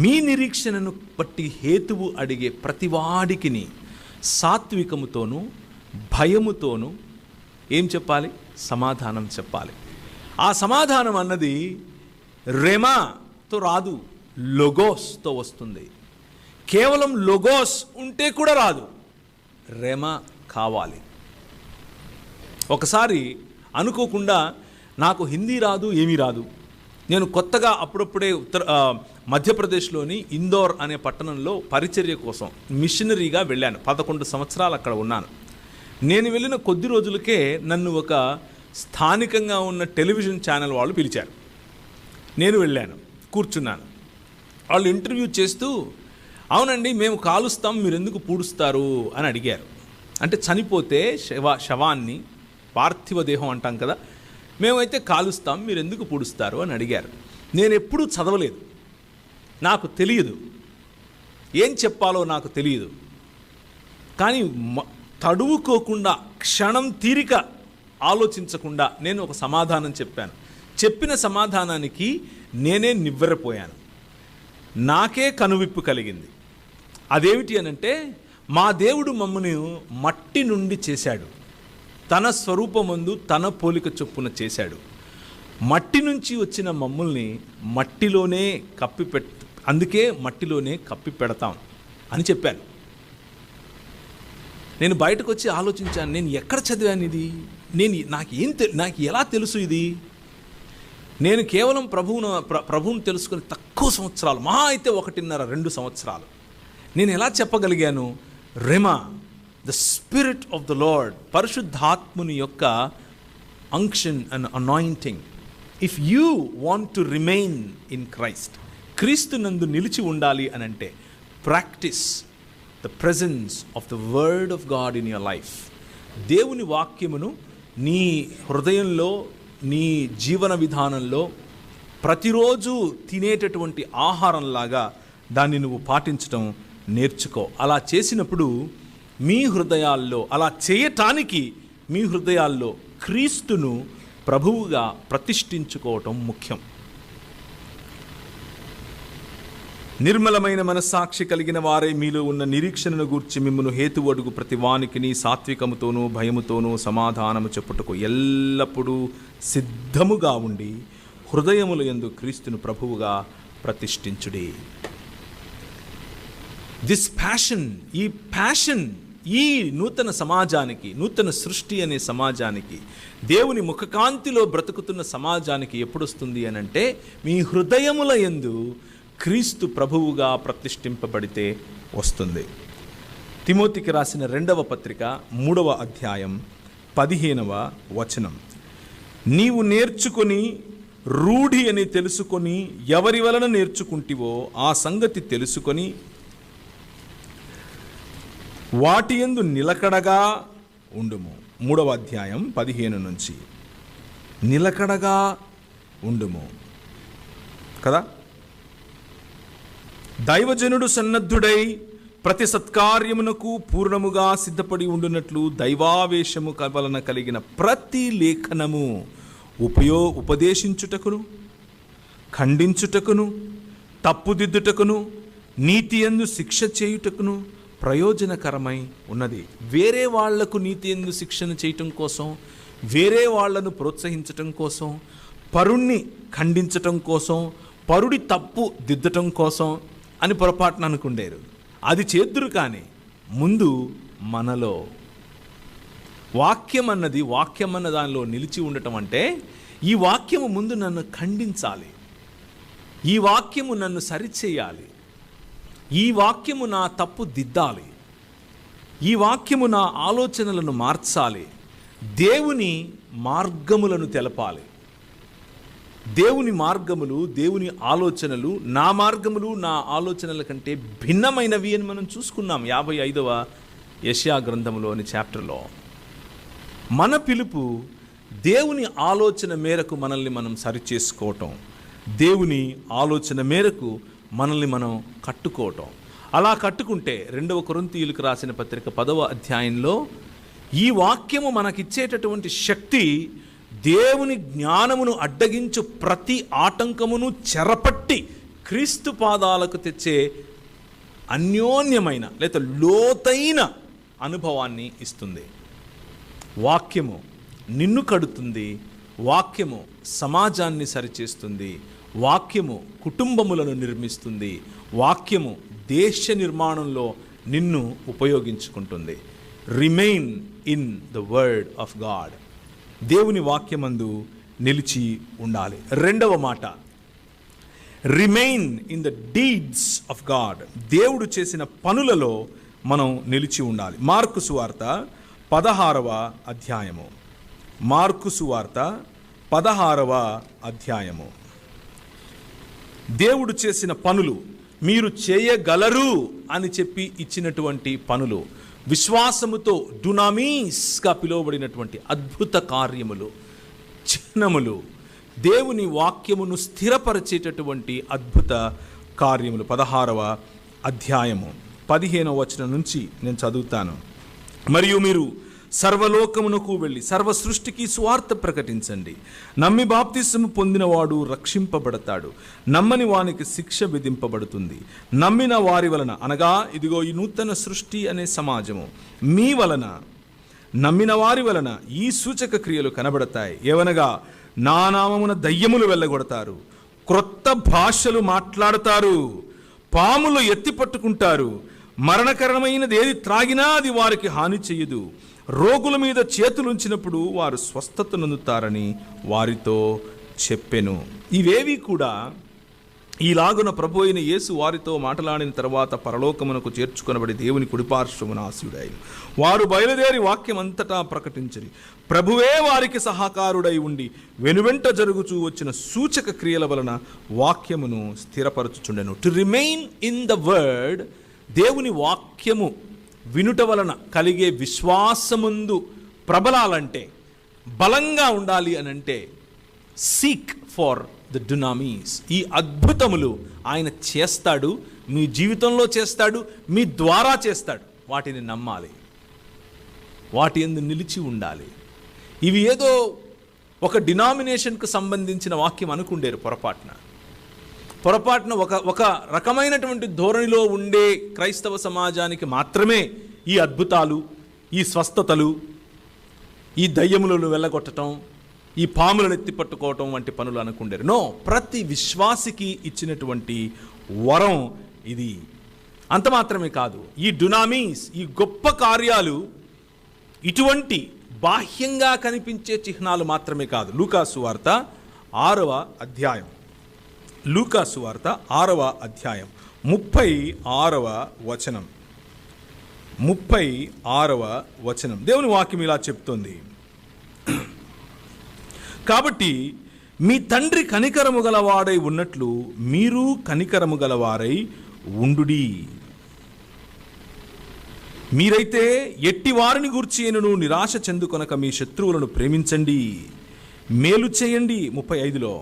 మీ నిరీక్షణను బట్టి హేతువు అడిగే ప్రతివాడికిని సాత్వికముతోనూ భయముతోనూ ఏం చెప్పాలి? సమాధానం చెప్పాలి. ఆ సమాధానం అన్నది రెమాతో రాదు, లోగోస్తో వస్తుంది. కేవలం లోగోస్ ఉంటే కూడా రాదు, రెమా కావాలి. ఒకసారి అనుకోకుండా నాకు హిందీ రాదు, ఏమీ రాదు. నేను కొత్తగా అప్పుడప్పుడే మధ్యప్రదేశ్లోని ఇందోర్ అనే పట్టణంలో పరిచర్య కోసం మిషనరీగా వెళ్ళాను. 11 సంవత్సరాలు అక్కడ ఉన్నాను. నేను వెళ్ళిన కొద్ది రోజులకే నన్ను ఒక స్థానికంగా ఉన్న టెలివిజన్ ఛానల్ వాళ్ళు పిలిచారు. నేను వెళ్ళాను, కూర్చున్నాను. వాళ్ళు ఇంటర్వ్యూ చేస్తూ, అవునండి మేము కాలుస్తాం, మీరు ఎందుకు పూడుస్తారు అని అడిగారు. అంటే చనిపోతే శవాన్ని, పార్థివ దేహం అంటాం కదా, మేమైతే కాలుస్తాం, మీరు ఎందుకు పూడుస్తారు అని అడిగారు. నేను ఎప్పుడూ చదవలేదు, నాకు తెలియదు, ఏం చెప్పాలో నాకు తెలియదు. కానీ తడువుకోకుండా, క్షణం తీరిక ఆలోచించకుండా నేను ఒక సమాధానం చెప్పాను. చెప్పిన సమాధానానికి నేనే నివ్వెరపోయాను. నాకే కనువిప్పు కలిగింది. అదేమిటి అనంటే, మా దేవుడు మమ్మల్ని మట్టి నుండి చేశాడు, తన స్వరూపమందు తన పోలిక చొప్పున చేశాడు. మట్టి నుంచి వచ్చిన మమ్మల్ని మట్టిలోనే అందుకే మట్టిలోనే కప్పి పెడతాం అని చెప్పాను. నేను బయటకు వచ్చి ఆలోచించాను, నేను ఎక్కడ చదివాను ఇది, నాకు ఎలా తెలుసు ఇది? నేను కేవలం ప్రభువును తెలుసుకుని తక్కువ సంవత్సరాలు, మహా అయితే 1.5-2 సంవత్సరాలు. నేను ఎలా చెప్పగలిగాను? Rhema, the spirit of the Lord, పరిశుద్ధాత్ముని యొక్క unction and anointing. If you want to remain in Christ, క్రీస్తు నందు నిలిచి ఉండాలి అని అంటే, practice the presence of the word of God in your life. దేవుని వాక్యమును నీ హృదయంలో, నీ జీవన విధానంలో ప్రతిరోజు తినేటటువంటి ఆహారంలాగా దాన్ని నువ్వు పాటించడం నేర్చుకో. అలా చేసినప్పుడు మీ హృదయాల్లో, అలా చేయటానికి మీ హృదయాల్లో క్రీస్తును ప్రభువుగా ప్రతిష్ఠించుకోవటం ముఖ్యం. నిర్మలమైన మనస్సాక్షి కలిగిన వారే మీలో ఉన్న నిరీక్షణను గూర్చి మిమ్మును హేతువడుగు ప్రతి వానికిని సాత్వికముతోనూ భయముతోనూ సమాధానము చెప్పుటకు ఎల్లప్పుడూ సిద్ధముగా ఉండి హృదయముల యందు క్రీస్తును ప్రభువుగా ప్రతిష్ఠించుడి. దిస్ ప్యాషన్, ఈ ప్యాషన్ ఈ నూతన సమాజానికి, నూతన సృష్టి అనే సమాజానికి, దేవుని ముఖకాంతిలో బ్రతుకుతున్న సమాజానికి ఎప్పుడొస్తుంది అనంటే, మీ హృదయముల యందు క్రీస్తు ప్రభువుగా ప్రతిష్ఠింపబడితే వస్తుంది. తిమోతికి రాసిన 2వ పత్రిక 3వ అధ్యాయం 15వ వచనం. నీవు నేర్చుకొని రూఢి అని తెలుసుకొని ఎవరి వలన నేర్చుకుంటివో ఆ సంగతి తెలుసుకొని వాటి యందు నిలకడగా ఉండుము. 3వ అధ్యాయం 15 నుంచి. నిలకడగా ఉండుము కదా. దైవజనుడు సన్నద్ధుడై ప్రతి సత్కార్యమునకు పూర్ణముగా సిద్ధపడి ఉండునట్లు దైవావేశము వలన కలిగిన ప్రతి లేఖనము ఉపదేశించుటకును, ఖండించుటకును, తప్పుదిద్దుటకును, నీతియందు శిక్ష చేయుటకును ప్రయోజనకరమై ఉన్నది. వేరే వాళ్లకు నీతియందు శిక్షణ చేయటం కోసం, వేరే వాళ్లను ప్రోత్సహించటం కోసం, పరుణ్ణి ఖండించటం కోసం, పరుడి తప్పు దిద్దటం కోసం అని పొరపాటున అనుకుండేరు. అది చేద్దురు. కానీ ముందు మనలో వాక్యం అన్న దానిలో నిలిచి ఉండటం అంటే, ఈ వాక్యము ముందు నన్ను ఖండించాలి, ఈ వాక్యము నన్ను సరిచేయాలి, ఈ వాక్యము నా తప్పు దిద్దాలి, ఈ వాక్యము నా ఆలోచనలను మార్చాలి, దేవుని మార్గములను తెలపాలి. దేవుని మార్గములు, దేవుని ఆలోచనలు నా మార్గములు, నా ఆలోచనల కంటే భిన్నమైనవి అని మనం చూసుకున్నాం 55వ యెషయా గ్రంథములోని చాప్టర్లో. మన పిలుపు దేవుని ఆలోచన మేరకు మనల్ని మనం సరిచేసుకోవటం, దేవుని ఆలోచన మేరకు మనల్ని మనం కట్టుకోవటం. అలా కట్టుకుంటే 2వ కొరింథీయులకు రాసిన పత్రిక 10వ అధ్యాయంలో ఈ వాక్యము మనకిచ్చేటటువంటి శక్తి దేవుని జ్ఞానమును అడ్డగించు ప్రతి ఆటంకమును చెరపట్టి క్రీస్తు పాదాలకు తెచ్చే అన్యోన్యమైన లేదా లోతైన అనుభవాన్ని ఇస్తుంది. వాక్యము నిన్ను కడుతుంది, వాక్యము సమాజాన్ని సరిచేస్తుంది, వాక్యము కుటుంబములను నిర్మిస్తుంది, వాక్యము దేశ నిర్మాణంలో నిన్ను ఉపయోగించుకుంటుంది. Remain in the word of God. దేవుని వాక్యమందు నిలిచి ఉండాలి. 2వ మాట, remain in the deeds of God. దేవుడు చేసిన పనులలో మనం నిలిచి ఉండాలి. మార్కు సువార్త 16వ అధ్యాయము. మార్కు సువార్త 16వ అధ్యాయము. దేవుడు చేసిన పనులు, మీరు చేయగలరు అని చెప్పి ఇచ్చినటువంటి పనులు, విశ్వాసముతో డునామీస్గా పిలువబడినటువంటి అద్భుత కార్యములు, చిహ్నములు, దేవుని వాక్యమును స్థిరపరిచేటటువంటి అద్భుత కార్యములు. 16వ అధ్యాయము 15వ వచనం నుంచి నేను చదువుతాను. మరియు మీరు సర్వలోకమునకు వెళ్ళి సర్వ సృష్టికి సువార్త ప్రకటించండి. నమ్మి బాప్తిస్మము పొందినవాడు రక్షింపబడతాడు, నమ్మని వానికి శిక్ష విధింపబడుతుంది. నమ్మిన వారి వలన, అనగా ఇదిగో ఈ నూతన సృష్టి అనే సమాజము మీ వలన, నమ్మిన వారి వలన ఈ సూచక క్రియలు కనబడతాయి. ఏవనగా నా నామమున దయ్యములు వెళ్ళగొడతారు, క్రొత్త భాషలు మాట్లాడతారు, పాములు ఎత్తి పట్టుకుంటారు, మరణకరమైనది ఏది త్రాగినా అది వారికి హాని చెయ్యదు, రోగుల మీద చేతులుంచినప్పుడు వారు స్వస్థత నొందుతారని వారితో చెప్పెను. ఇవేవి కూడా ఈలాగున ప్రభు అయిన యేసు వారితో మాట్లాడిన తర్వాత పరలోకమునకు చేర్చుకొనబడి దేవుని కుడిపార్శ్వమున ఆసీనుడైన వారు బయలుదేరి వాక్యం అంతటా ప్రకటించిరి. ప్రభువే వారికి సహకారుడై ఉండి వెనువెంట జరుగుచూ వచ్చిన సూచక క్రియల వలన వాక్యమును స్థిరపరచుచుండెను. To remain in the word, దేవుని వాక్యము వినుట వలన కలిగే విశ్వాసముందు ప్రబలాలంటే, బలంగా ఉండాలి అనంటే, సీక్ ఫర్ ద డునామీస్. ఈ అద్భుతములు ఆయన చేస్తాడు, మీ జీవితంలో చేస్తాడు, మీ ద్వారా చేస్తాడు. వాటిని నమ్మాలి, వాటి యందు నిలిచి ఉండాలి. ఇవి ఏదో ఒక డినామినేషన్కు సంబంధించిన వాక్యం అనుకుండేరు పొరపాటున ఒక రకమైనటువంటి ధోరణిలో ఉండే క్రైస్తవ సమాజానికి మాత్రమే ఈ అద్భుతాలు, ఈ స్వస్థతలు, ఈ దయ్యములను వెళ్ళగొట్టడం, ఈ పాములను ఎత్తి పట్టుకోవటం వంటి పనులు అనుకుండేరు. నో, ప్రతి విశ్వాసికి ఇచ్చినటువంటి వరం ఇది. అంత మాత్రమే కాదు, ఈ డునామీస్, ఈ గొప్ప కార్యాలు ఇటువంటి బాహ్యంగా కనిపించే చిహ్నాలు మాత్రమే కాదు. లూకాసు వార్త 6వ అధ్యాయం, లూకాసు వార్త 6వ అధ్యాయం 36వ వచనం, 36వ వచనం దేవుని వాక్యం ఇలా చెప్తోంది. కాబట్టి మీ తండ్రి కనికరము గలవాడై ఉన్నట్లు మీరు కనికరము గలవారై ఉండుడి. మీరైతే ఎట్టి వారిని గూర్చి నిరాశ చెందుకొనక మీ శత్రువులను ప్రేమించండి, మేలు చేయండి. 35లో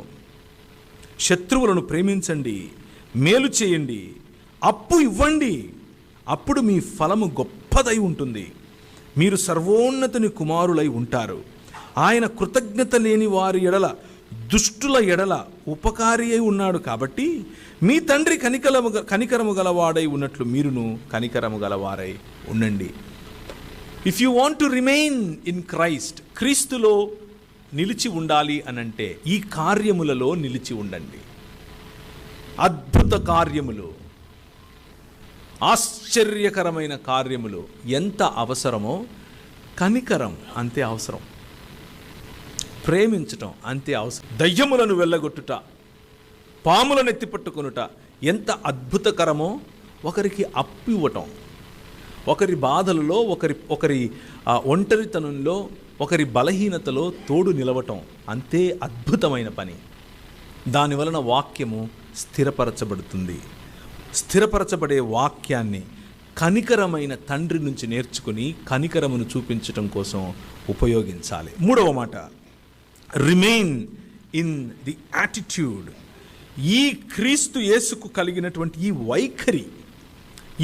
శత్రువులను ప్రేమించండి, మేలు చేయండి, అప్పు ఇవ్వండి, అప్పుడు మీ ఫలము గొప్పదై ఉంటుంది, మీరు సర్వోన్నతుని కుమారులై ఉంటారు. ఆయన కృతజ్ఞత లేని వారి ఎడల, దుష్టుల ఎడల ఉపకారి అయి ఉన్నాడు. కాబట్టి మీ తండ్రి కనికరము గలవాడై ఉన్నట్లు మీరును కనికరము గలవారై ఉండండి. If you want to remain in Christ, క్రీస్తులో నిలిచి ఉండాలి అనంటే ఈ కార్యములలో నిలిచి ఉండండి. అద్భుత కార్యములు, ఆశ్చర్యకరమైన కార్యములు ఎంత అవసరమో కనికరం అంతే అవసరం, ప్రేమించటం అంతే అవసరం. దయ్యములను వెళ్ళగొట్టుట, పాములను ఎత్తిపట్టుకొనుట ఎంత అద్భుతకరమో ఒకరికి అప్పు ఇవ్వటం, ఒకరి బాధలలో, ఒకరి ఒంటరితనంలో, ఒకరి బలహీనతలో తోడు నిలవటం అంతే అద్భుతమైన పని. దానివలన వాక్యము స్థిరపరచబడుతుంది. స్థిరపరచబడే వాక్యాన్ని కనికరమైన తండ్రి నుంచి నేర్చుకుని కనికరమును చూపించటం కోసం ఉపయోగించాలి. 3వ మాట, రిమైన్ ఇన్ ది యాటిట్యూడ్. ఈ క్రీస్తు యేసుకు కలిగినటువంటి ఈ వైఖరి,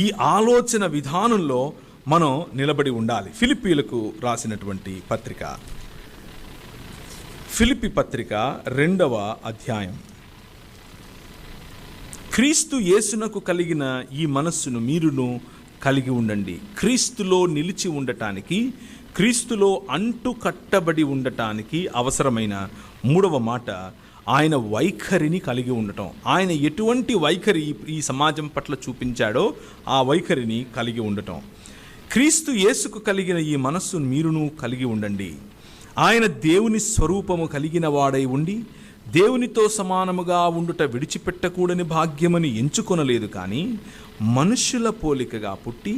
ఈ ఆలోచన విధానంలో మనం నిలబడి ఉండాలి. ఫిలిప్పీలకు రాసినటువంటి పత్రిక, ఫిలిప్పీ పత్రిక 2వ అధ్యాయం. క్రీస్తు యేసునకు కలిగిన ఈ మనస్సును మీరును కలిగి ఉండండి. క్రీస్తులో నిలిచి ఉండటానికి, క్రీస్తులో అంటు కట్టబడి ఉండటానికి అవసరమైన 3వ మాట, ఆయన వైఖరిని కలిగి ఉండటం. ఆయన ఎటువంటి వైఖరి ఈ సమాజం పట్ల చూపించాడో ఆ వైఖరిని కలిగి ఉండటం. క్రీస్తు యేసుకు కలిగిన ఈ మనస్సును మీరును కలిగి ఉండండి. ఆయన దేవుని స్వరూపము కలిగిన వాడై ఉండి దేవునితో సమానముగా ఉండుట విడిచిపెట్టకూడని భాగ్యమని ఎంచుకొనలేదు, కానీ మనుష్యుల పోలికగా పుట్టి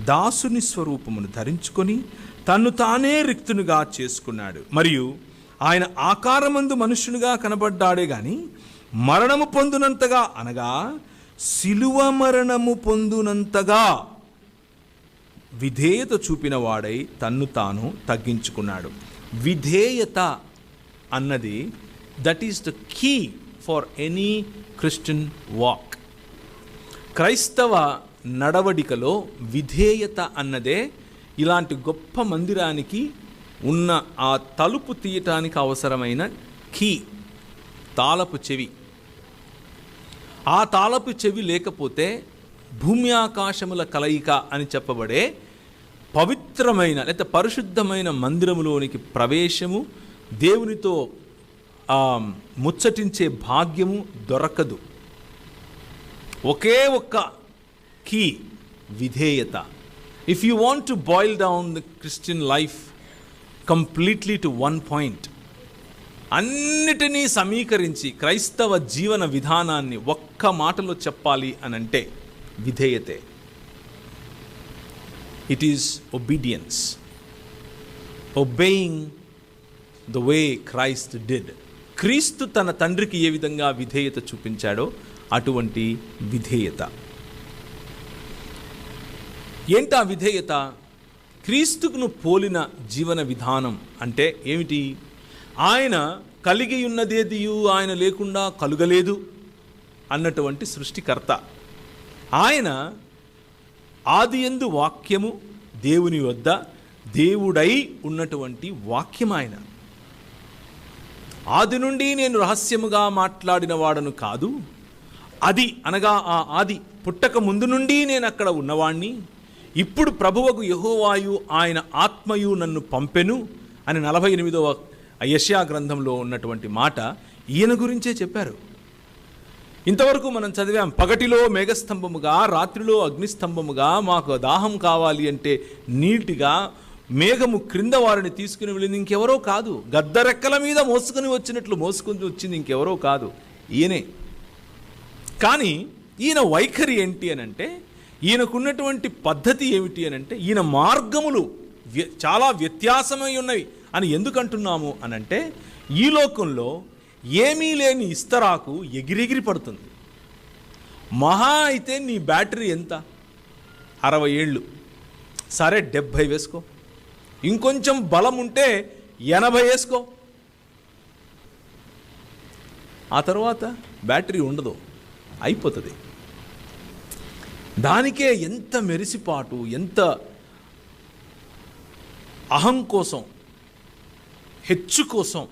దాసుని స్వరూపమును ధరించుకొని తన్ను తానే రిక్తునిగా చేసుకున్నాడు. మరియు ఆయన ఆకారమందు మనుష్యునిగా కనబడ్డాడే గాని మరణము పొందునంతగా, అనగా సిలువ మరణము పొందునంతగా విధేయత చూపిన వాడై తన్ను తాను తగ్గించుకున్నాడు. విధేయత అన్నది that is the key for any Christian walk. క్రైస్తవ నడవడికలో విధేయత అన్నదే ఇలాంటి గొప్ప మందిరానికి ఉన్న ఆ తలుపు తీయటానికి అవసరమైన కీ, తాళపు చెవి. ఆ తాళపు చెవి లేకపోతే భూమి ఆకాశముల కలయిక అని చెప్పబడే పవిత్రమైన లేదా పరిశుద్ధమైన మందిరములోనికి ప్రవేశము, దేవునితో ముచ్చటించే భాగ్యము దొరకదు. ఒకే ఒక్క కీ, విధేయత. If you want to boil down the Christian life completely to one point, అన్నిటినీ సమీకరించి క్రైస్తవ జీవన విధానాన్ని ఒక్క మాటలో చెప్పాలి అనంటే విధేయతే. It is obedience, obeying the way Christ did. క్రీస్తు తన తండ్రికి ఏ విధంగా విధేయత చూపించాడో అటువంటి విధేయత. ఏంటా విధేయత? క్రీస్తుకును పోలిన జీవన విధానం అంటే ఏమిటి? ఆయన కలిగి ఉన్నదేదియు ఆయన లేకుండా కలుగలేదు అన్నటువంటి సృష్టికర్త. ఆయన ఆదియందు వాక్యము, దేవుని వద్ద దేవుడై ఉన్నటువంటి వాక్యం ఆయన. ఆది నుండి నేను రహస్యముగా మాట్లాడిన వాడను కాదు, అది అనగా ఆ ఆది పుట్టక ముందు నుండి నేను అక్కడ ఉన్నవాణ్ణి, ఇప్పుడు ప్రభువగు యెహోవాయు ఆయన ఆత్మయు నన్ను పంపెను అని 48వ యెషయా గ్రంథంలో ఉన్నటువంటి మాట ఈయన గురించే చెప్పారు. ఇంతవరకు మనం చదివాం, పగటిలో మేఘస్తంభముగా రాత్రిలో అగ్నిస్తంభముగా, మాకు దాహం కావాలి అంటే నీటిగా మేఘము క్రింద వారిని తీసుకుని వెళ్ళింది ఇంకెవరో కాదు, గద్దరెక్కల మీద మోసుకుని వచ్చినట్లు మోసుకుని వచ్చింది ఇంకెవరో కాదు, ఈయనే. కానీ ఈయన వైఖరి ఏంటి అని అంటే, ఈయనకున్నటువంటి పద్ధతి ఏమిటి అని అంటే, ఈయన మార్గములు చాలా వ్యత్యాసమై ఉన్నవి అని ఎందుకు అంటున్నాము అనంటే, ఈ లోకంలో ఏమీ లేని ఇస్తరాకు ఎగిరెగిరి పడుతుంది. మహా అయితే నీ బ్యాటరీ ఎంత? 60 ఏళ్ళు, సరే 70 వేసుకో, ఇంకొంచెం బలం ఉంటే 80 వేసుకో, ఆ తర్వాత బ్యాటరీ ఉండదు, అయిపోతుంది. దానికే ఎంత మెరిసిపాటు, ఎంత అహం కోసం, హెచ్చు కోసం,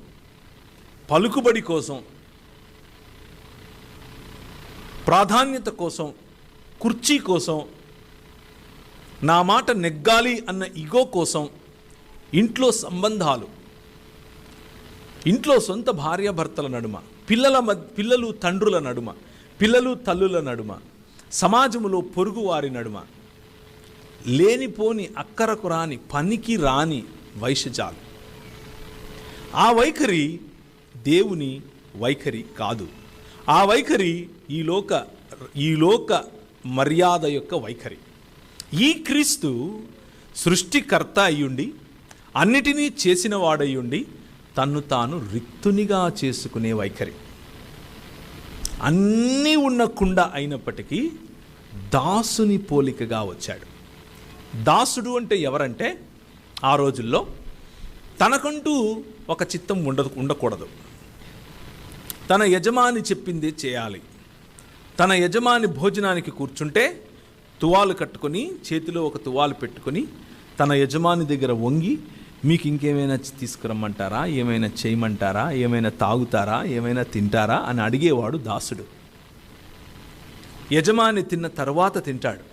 పలుకుబడి కోసం, ప్రాధాన్యత కోసం, కుర్చీ కోసం, నా మాట నెగ్గాలి అన్న ఇగో కోసం, ఇంట్లో సంబంధాలు, ఇంట్లో సొంత భార్యాభర్తల నడుమ, పిల్లలు తండ్రుల నడుమ, పిల్లలు తల్లుల నడుమ, సమాజములో పొరుగువారి నడుమ లేనిపోని అక్కరకు రాని పనికి రాని వైషజాలు. ఆ వైఖరి దేవుని వైఖరి కాదు. ఆ వైఖరి ఈ లోక మర్యాద యొక్క వైఖరి. ఈ క్రీస్తు సృష్టికర్త అయ్యుండి, అన్నిటినీ చేసిన వాడయ్యుండి, తన్ను తాను రిక్తునిగా చేసుకునే వైఖరి. అన్నీ ఉన్న కుండ అయినప్పటికీ దాసుని పోలికగా వచ్చాడు. దాసుడు అంటే ఎవరంటే, ఆ రోజుల్లో తనకంటూ ఒక చిత్తం ఉండకూడదు. తన యజమాని చెప్పింది చేయాలి. తన యజమాని భోజనానికి కూర్చుంటే తువాలు కట్టుకొని, చేతిలో ఒక తువాలు పెట్టుకొని, తన యజమాని దగ్గర వంగి, మీకు ఇంకేమైనా తీసుకురమ్మంటారా, ఏమైనా చేయమంటారా, ఏమైనా తాగుతారా, ఏమైనా తింటారా అని అడిగేవాడు దాసుడు. యజమాని తిన్న తర్వాత తింటాడు.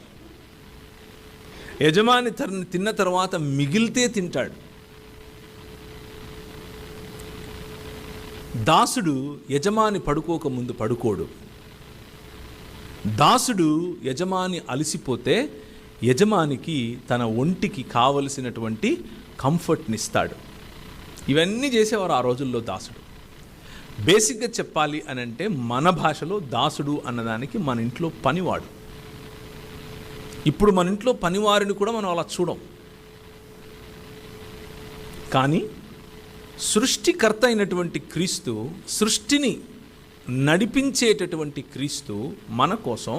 యజమాని తిన్న తర్వాత మిగిలితే తింటాడు. దాసుడు యజమాని పడుకోక ముందు పడుకోడు. దాసుడు యజమాని అలసిపోతే యజమానికి తన ఒంటికి కావలసినటువంటి కంఫర్ట్నిస్తాడు. ఇవన్నీ చేసేవారు ఆ రోజుల్లో దాసుడు. బేసిక్గా చెప్పాలి అని అంటే, మన భాషలో దాసుడు అన్నదానికి మన ఇంట్లో పనివాడు. ఇప్పుడు మన ఇంట్లో పనివారిని కూడా మనం అలా చూడం. కానీ సృష్టికర్త అయినటువంటి క్రీస్తు, సృష్టిని నడిపించేటటువంటి క్రీస్తు మన కోసం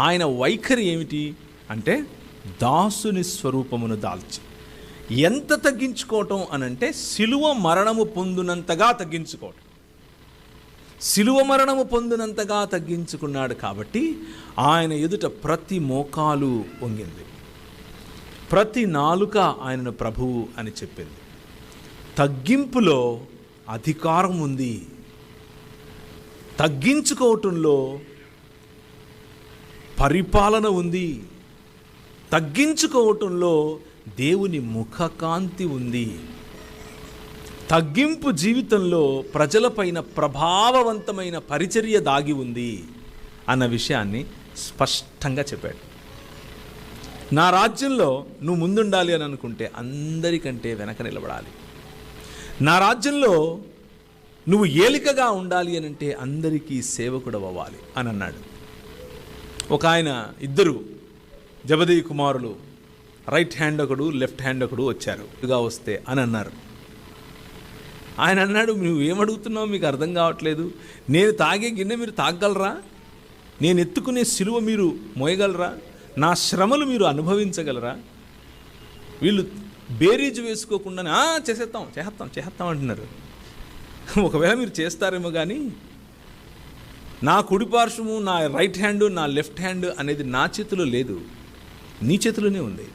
ఆయన వైఖరి ఏమిటి అంటే, దాసుని స్వరూపమును దాల్చి ఎంత తగ్గించుకోవటం అనంటే, సిలువ మరణము పొందినంతగా తగ్గించుకోవటం. సిలువ మరణము పొందినంతగా తగ్గించుకున్నాడు కాబట్టి ఆయన ఎదుట ప్రతి మోకాలు వంగింది. ప్రతి నాలుక ఆయనను ప్రభువు అని చెప్పింది. తగ్గింపులో అధికారం ఉంది. తగ్గించుకోవటంలో పరిపాలన ఉంది. తగ్గించుకోవటంలో దేవుని ముఖకాంతి ఉంది. తగ్గింపు జీవితంలో ప్రజలపైన ప్రభావవంతమైన పరిచర్య దాగి ఉంది అన్న విషయాన్ని స్పష్టంగా చెప్పాడు. నా రాజ్యంలో నువ్వు ముందుండాలి అని అనుకుంటే అందరికంటే వెనక నిలబడాలి. నా రాజ్యంలో నువ్వు ఏలికగా ఉండాలి అని అంటే అందరికీ సేవకుడు అవ్వాలి అని అన్నాడు. ఒక ఆయన, ఇద్దరు జబదయి కుమారులు, రైట్ హ్యాండ్ ఒకడు, లెఫ్ట్ హ్యాండ్ ఒకడు వచ్చారు. వస్తే అని అన్నారు. ఆయన అన్నాడు, నువ్వు ఏమడుగుతున్నావు, మీకు అర్థం కావట్లేదు. నేను తాగే గిన్నె మీరు తాగగలరా? నేను ఎత్తుకునే సిలువ మీరు మోయగలరా? నా శ్రమలు మీరు అనుభవించగలరా? వీళ్ళు బేరీజు వేసుకోకుండానే చేస్తాం అంటున్నారు. ఒకవేళ మీరు చేస్తారేమో కానీ నా కుడి పార్శ్వము, నా రైట్ హ్యాండ్, నా లెఫ్ట్ హ్యాండ్ అనేది నా చేతిలో లేదు, నీ చేతిలోనే ఉంది,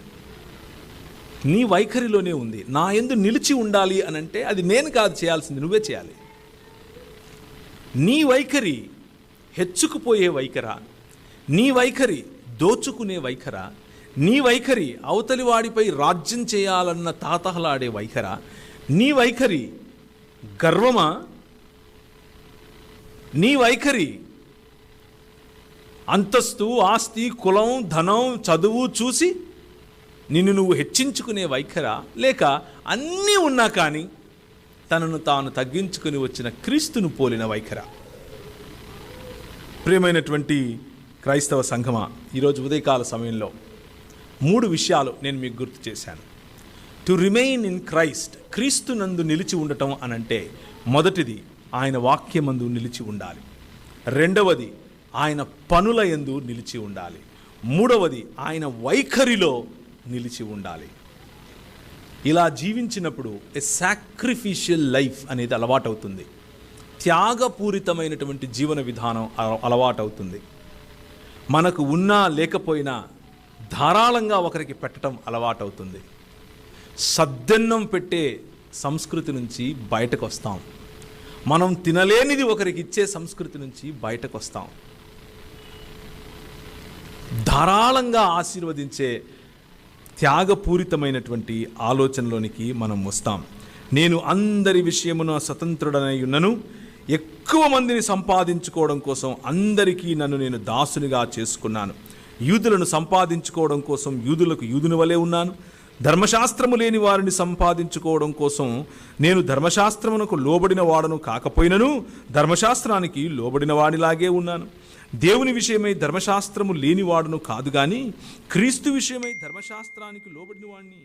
నీ వైఖరిలోనే ఉంది. నా యందు నిలిచి ఉండాలి అని అంటే అది నేను కాదు చేయాల్సింది, నువ్వే చేయాలి. నీ వైఖరి హెచ్చుకుపోయే వైఖరా? నీ వైఖరి దోచుకునే వైఖరా? నీ వైఖరి అవతలి వాడిపై రాజ్యం చేయాలన్న తాతహలాడే వైఖరా? నీ వైఖరి గర్వమా? నీ వైఖరి అంతస్తు, ఆస్తి, కులం, ధనం, చదువు చూసి నిన్ను నువ్వు హెచ్చించుకునే వైఖరా? లేక అన్నీ ఉన్నా కానీ తనను తాను తగ్గించుకుని వచ్చిన క్రీస్తును పోలిన వైఖరా? ప్రియమైనటువంటి క్రైస్తవ సంఘమా, ఈరోజు ఉదయకాల సమయంలో 3 విషయాలు నేను మీకు గుర్తు చేశాను. టు రిమైన్ ఇన్ క్రైస్ట్, క్రీస్తు నందు నిలిచి ఉండటం అనంటే మొదటిది ఆయన వాక్యమందు నిలిచి ఉండాలి. రెండవది ఆయన పనుల యందు నిలిచి ఉండాలి. మూడవది ఆయన వైఖరిలో నిలిచి ఉండాలి. ఇలా జీవించినప్పుడు ఏ సాక్రిఫిషియల్ లైఫ్ అనేది అలవాటవుతుంది. త్యాగపూరితమైనటువంటి జీవన విధానం అలవాటవుతుంది. మనకు ఉన్నా లేకపోయినా ధారాళంగా ఒకరికి పెట్టడం అలవాటవుతుంది. సద్దన్నం పెట్టే సంస్కృతి నుంచి బయటకు వస్తాం. మనం తినలేనిది ఒకరికి ఇచ్చే సంస్కృతి నుంచి బయటకు వస్తాం. ధారాళంగా ఆశీర్వదించే త్యాగపూరితమైనటువంటి ఆలోచనలోనికి మనం వస్తాం. నేను అందరి విషయమున స్వతంత్రుడనై ఉన్నను, ఎక్కువ మందిని సంపాదించుకోవడం కోసం అందరికీ నన్ను నేను దాసునిగా చేసుకున్నాను. యూదులను సంపాదించుకోవడం కోసం యూదులకు యూదుని వలె ఉన్నాను. ధర్మశాస్త్రము లేని వారిని సంపాదించుకోవడం కోసం నేను ధర్మశాస్త్రమునకు లోబడిన వాడను కాకపోయినను ధర్మశాస్త్రానికి లోబడిన వాడిలాగే ఉన్నాను. దేవుని విషయమై ధర్మశాస్త్రము లేనివాడును కాదు కానీ క్రీస్తు విషయమై ధర్మశాస్త్రానికి లోబడిన వాడిని.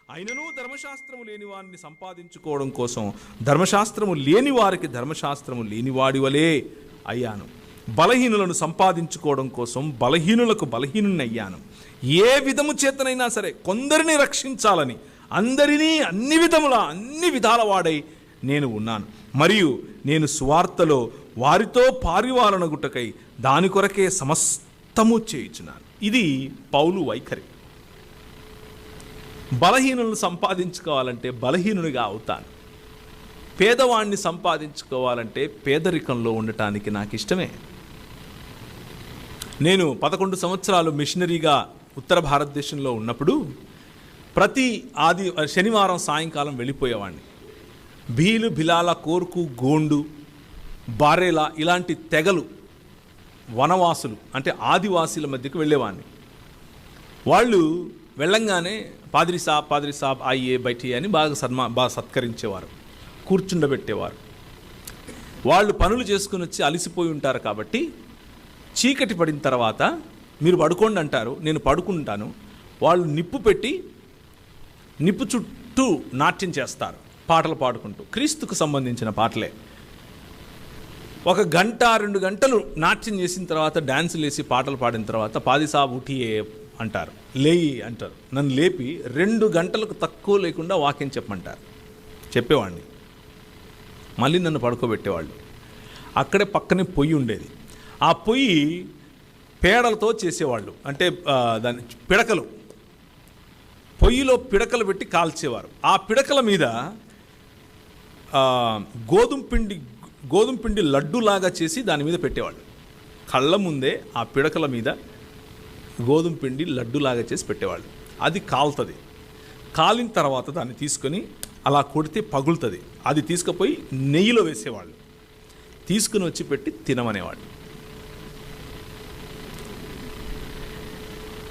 అయినను ధర్మశాస్త్రము లేని వారిని సంపాదించుకోవడం కోసం ధర్మశాస్త్రము లేని వారికి ధర్మశాస్త్రము లేనివాడి వలే అయ్యాను. బలహీనులను సంపాదించుకోవడం కోసం బలహీనులకు బలహీనుని అయ్యాను. ఏ విధము చేతనైనా సరే కొందరిని రక్షించాలని అందరినీ అన్ని విధాల వాడై నేను ఉన్నాను. మరియు నేను సువార్తలో వారితో పారివాలనగుటకై దాని కొరకే సమస్తము చేయుచున్నాను. ఇది పౌలు వైఖరి. బలహీనులను సంపాదించుకోవాలంటే బలహీనునిగా అవుతాను. పేదవాణ్ణి సంపాదించుకోవాలంటే పేదరికంలో ఉండటానికి నాకు ఇష్టమే. నేను 11 సంవత్సరాలు మిషనరీగా ఉత్తర భారతదేశంలో ఉన్నప్పుడు ప్రతి శనివారం సాయంకాలం వెళ్ళిపోయేవాడిని. భీలు, బిలాల, కోర్కు, గోండు, బారేలా ఇలాంటి తెగలు, వనవాసులు అంటే ఆదివాసీల మధ్యకు వెళ్ళేవాడిని. వాళ్ళు వెళ్ళంగానే పాద్రి సాబ్ ఆయ్యే బయటి అని బాగా సత్కరించేవారు, కూర్చుండబెట్టేవారు. వాళ్ళు పనులు చేసుకుని వచ్చి అలసిపోయి ఉంటారు కాబట్టి చీకటి పడిన తర్వాత మీరు పడుకోండి అంటారు. నేను పడుకుంటాను. వాళ్ళు నిప్పు పెట్టి నిప్పు చుట్టూ నాట్యం చేస్తారు, పాటలు పాడుకుంటూ, క్రీస్తుకు సంబంధించిన పాటలే. 1 గంట 2 గంటలు నాట్యం చేసిన తర్వాత డ్యాన్సులు వేసి పాటలు పాడిన తర్వాత పాదిసాబ్ ఉఠియే అంటారు, లేయి అంటారు. నన్ను లేపి 2 గంటలకు తక్కువ లేకుండా వాక్యం చెప్పమంటారు. చెప్పేవాడిని. మళ్ళీ నన్ను పడుకోబెట్టేవాళ్ళు. అక్కడే పక్కనే పొయ్యి ఉండేది. ఆ పొయ్యి పేడలతో చేసేవాళ్ళు, అంటే దాని పిడకలు. పొయ్యిలో పిడకలు పెట్టి కాల్చేవారు. ఆ పిడకల మీద గోధుమ పిండి లడ్డూలాగా చేసి దాని మీద పెట్టేవాళ్ళు. కళ్ళ ముందే ఆ పిడకల మీద గోధుమ పిండి లడ్డూలాగా చేసి పెట్టేవాళ్ళు. అది కాలుతుంది. కాలిన తర్వాత దాన్ని తీసుకొని అలా కొడితే పగులుతుంది. అది తీసుకుపోయి నెయ్యిలో వేసేవాళ్ళు. తీసుకుని వచ్చి పెట్టి తినమనేవాళ్ళు.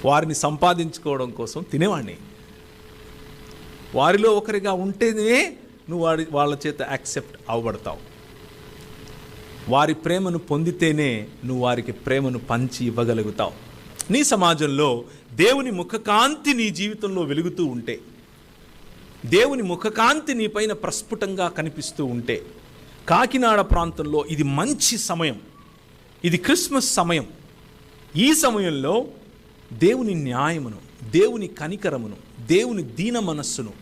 వారిని సంపాదించుకోవడం కోసం తినేవాడిని. వారిలో ఒకరిగా ఉంటేనే నువ్వు వాళ్ళ చేత యాక్సెప్ట్ అవ్వబడతావు. వారి ప్రేమను పొందితేనే నువ్వు వారికి ప్రేమను పంచి ఇవ్వగలుగుతావు. నీ సమాజంలో దేవుని ముఖకాంతి నీ జీవితంలో వెలుగుతూ ఉంటే, దేవుని ముఖకాంతి నీ పైన ప్రస్ఫుటంగా కనిపిస్తూ ఉంటే, కాకినాడ ప్రాంతంలో ఇది మంచి సమయం, ఇది క్రిస్మస్ సమయం. ఈ సమయంలో దేవుని న్యాయమును, దేవుని కనికరమును, దేవుని దీన మనస్సును,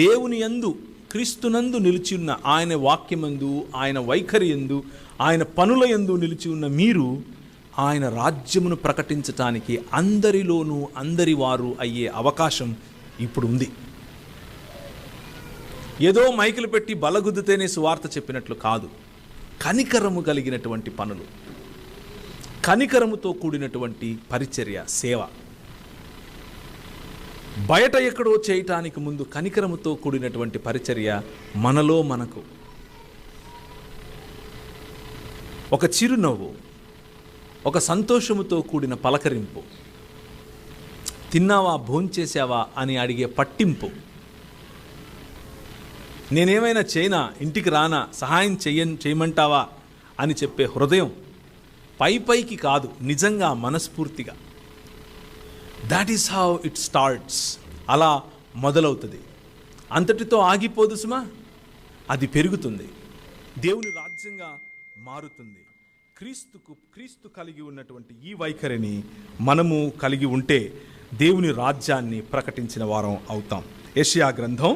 దేవుని యందు క్రీస్తునందు నిలిచి ఉన్న ఆయన వాక్యమందు, ఆయన వైఖరి యందు, ఆయన పనుల యందు నిలిచి ఉన్న మీరు ఆయన రాజ్యమును ప్రకటించటానికి అందరిలోనూ అందరి వారు అయ్యే అవకాశం ఇప్పుడు ఉంది. ఏదో మైకులు పెట్టి బలగుద్దితేనే సువార్త చెప్పినట్లు కాదు. కనికరము కలిగినటువంటి పనులు, కనికరముతో కూడినటువంటి పరిచర్య, సేవ. బయట ఎక్కడో చేయటానికి ముందు కనికరముతో కూడినటువంటి పరిచర్య మనలో మనకు. ఒక చిరునవ్వు, ఒక సంతోషముతో కూడిన పలకరింపు, తిన్నావా, భోంచేసావా అని అడిగే పట్టింపు, నేనేమైనా చేయనా, ఇంటికి రానా, సహాయం చేయమంటావా అని చెప్పే హృదయం. పైకి కాదు, నిజంగా మనస్ఫూర్తిగా. That is how it starts. అలా మొదలవుతుంది. అంతటితో ఆగిపోదు సుమా, అది పెరుగుతుంది, దేవుని రాజ్యంగా మారుతుంది. క్రీస్తు కలిగి ఉన్నటువంటి ఈ వైఖరిని మనము కలిగి ఉంటే దేవుని రాజ్యాన్ని ప్రకటించిన వారం అవుతాం. యెషయా గ్రంథం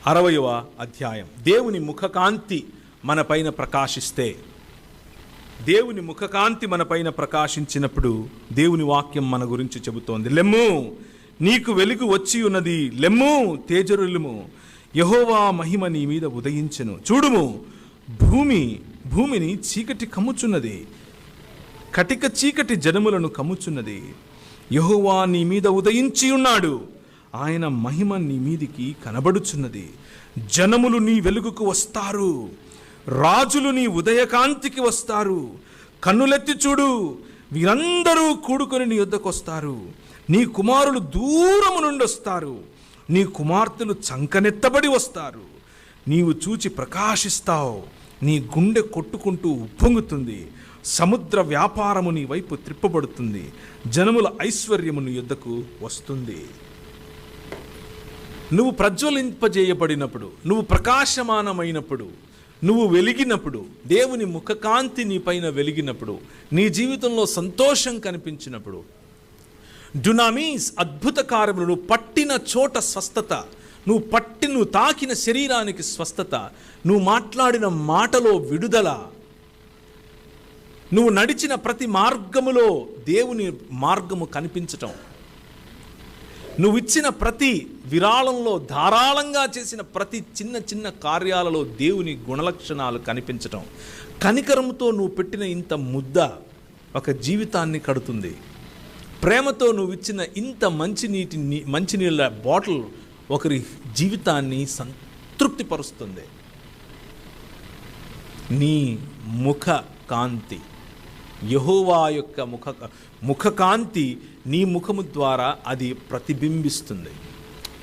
60వ అధ్యాయం. దేవుని ముఖకాంతి మన పైన ప్రకాశిస్తే, దేవుని ముఖకాంతి మన పైన ప్రకాశించినప్పుడు దేవుని వాక్యం మన గురించి చెబుతోంది. లెమ్ము, నీకు వెలుగు వచ్చి ఉన్నది, లెమ్ము, తేజరులుము, యెహోవా మహిమ నీ మీద ఉదయించెను. చూడుము, భూమిని చీకటి కమ్ముచున్నది, కటిక చీకటి జనములను కమ్ముచున్నది. యెహోవా నీ మీద ఉదయించి ఉన్నాడు, ఆయన మహిమ నీ మీదికి కనబడుచున్నది. జనములు నీ వెలుగుకు వస్తారు, రాజులు నీ ఉదయకాంతికి వస్తారు. కన్నులెత్తి చూడు, వీరందరూ కూడుకొని నీ యొద్దకు వస్తారు. నీ కుమారులు దూరము నుండి వస్తారు, నీ కుమార్తెలు చంకనెత్తబడి వస్తారు. నీవు చూచి ప్రకాశిస్తావు, నీ గుండె కొట్టుకుంటూ ఉప్పొంగుతుంది. సముద్ర వ్యాపారము నీ వైపు త్రిప్పబడుతుంది, జనముల ఐశ్వర్యము నీ యొద్దకు వస్తుంది. నువ్వు ప్రజ్వలింపజేయబడినప్పుడు, నువ్వు ప్రకాశమానమైనప్పుడు, నువ్వు వెలిగినప్పుడు, దేవుని ముఖకాంతి నీ పైన వెలిగినప్పుడు, నీ జీవితంలో సంతోషం కనిపించినప్పుడు, డునామీస్, అద్భుత కార్యములు, నువ్వు పట్టిన చోట స్వస్థత, నువ్వు తాకిన శరీరానికి స్వస్థత, నువ్వు మాట్లాడిన మాటలో విడుదల, నువ్వు నడిచిన ప్రతి మార్గములో దేవుని మార్గము కనిపించటం, నువ్వు ఇచ్చిన ప్రతి విరాళంలో, ధారాళంగా చేసిన ప్రతి చిన్న చిన్న కార్యాలలో దేవుని గుణలక్షణాలు కనిపించటం, కనికరముతో నువ్వు పెట్టిన ఇంత ముద్ద ఒక జీవితాన్ని కడుతుంది. ప్రేమతో నువ్వు ఇచ్చిన ఇంత మంచినీళ్ళ బాటిల్ ఒకరి జీవితాన్ని సంతృప్తిపరుస్తుంది. నీ ముఖ కాంతి, యెహోవా యొక్క ముఖకాంతి నీ ముఖము ద్వారా అది ప్రతిబింబిస్తుంది.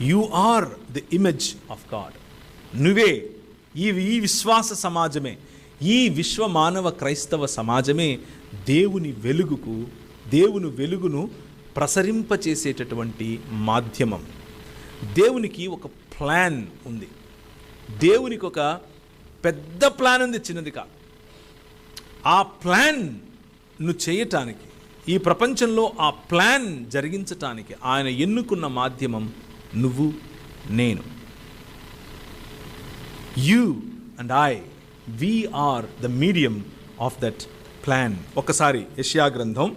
You are the image of God. నువ్వే ఈ విశ్వాస సమాజమే, ఈ విశ్వ మానవ క్రైస్తవ సమాజమే దేవుని వెలుగును ప్రసరింపచేసేటటువంటి మాధ్యమం. దేవునికి ఒక ప్లాన్ ఉంది, దేవునికి ఒక పెద్ద ప్లాన్ ఉంది, చిన్నది కాదు. ఆ ప్లాన్ను చేయటానికి, ఈ ప్రపంచంలో ఆ ప్లాన్ జరిగించటానికి ఆయన ఎన్నుకున్న మాధ్యమం నువ్వు, నేను. You and I, we are the medium of that plan. ఒకసారి యెషయా గ్రంథం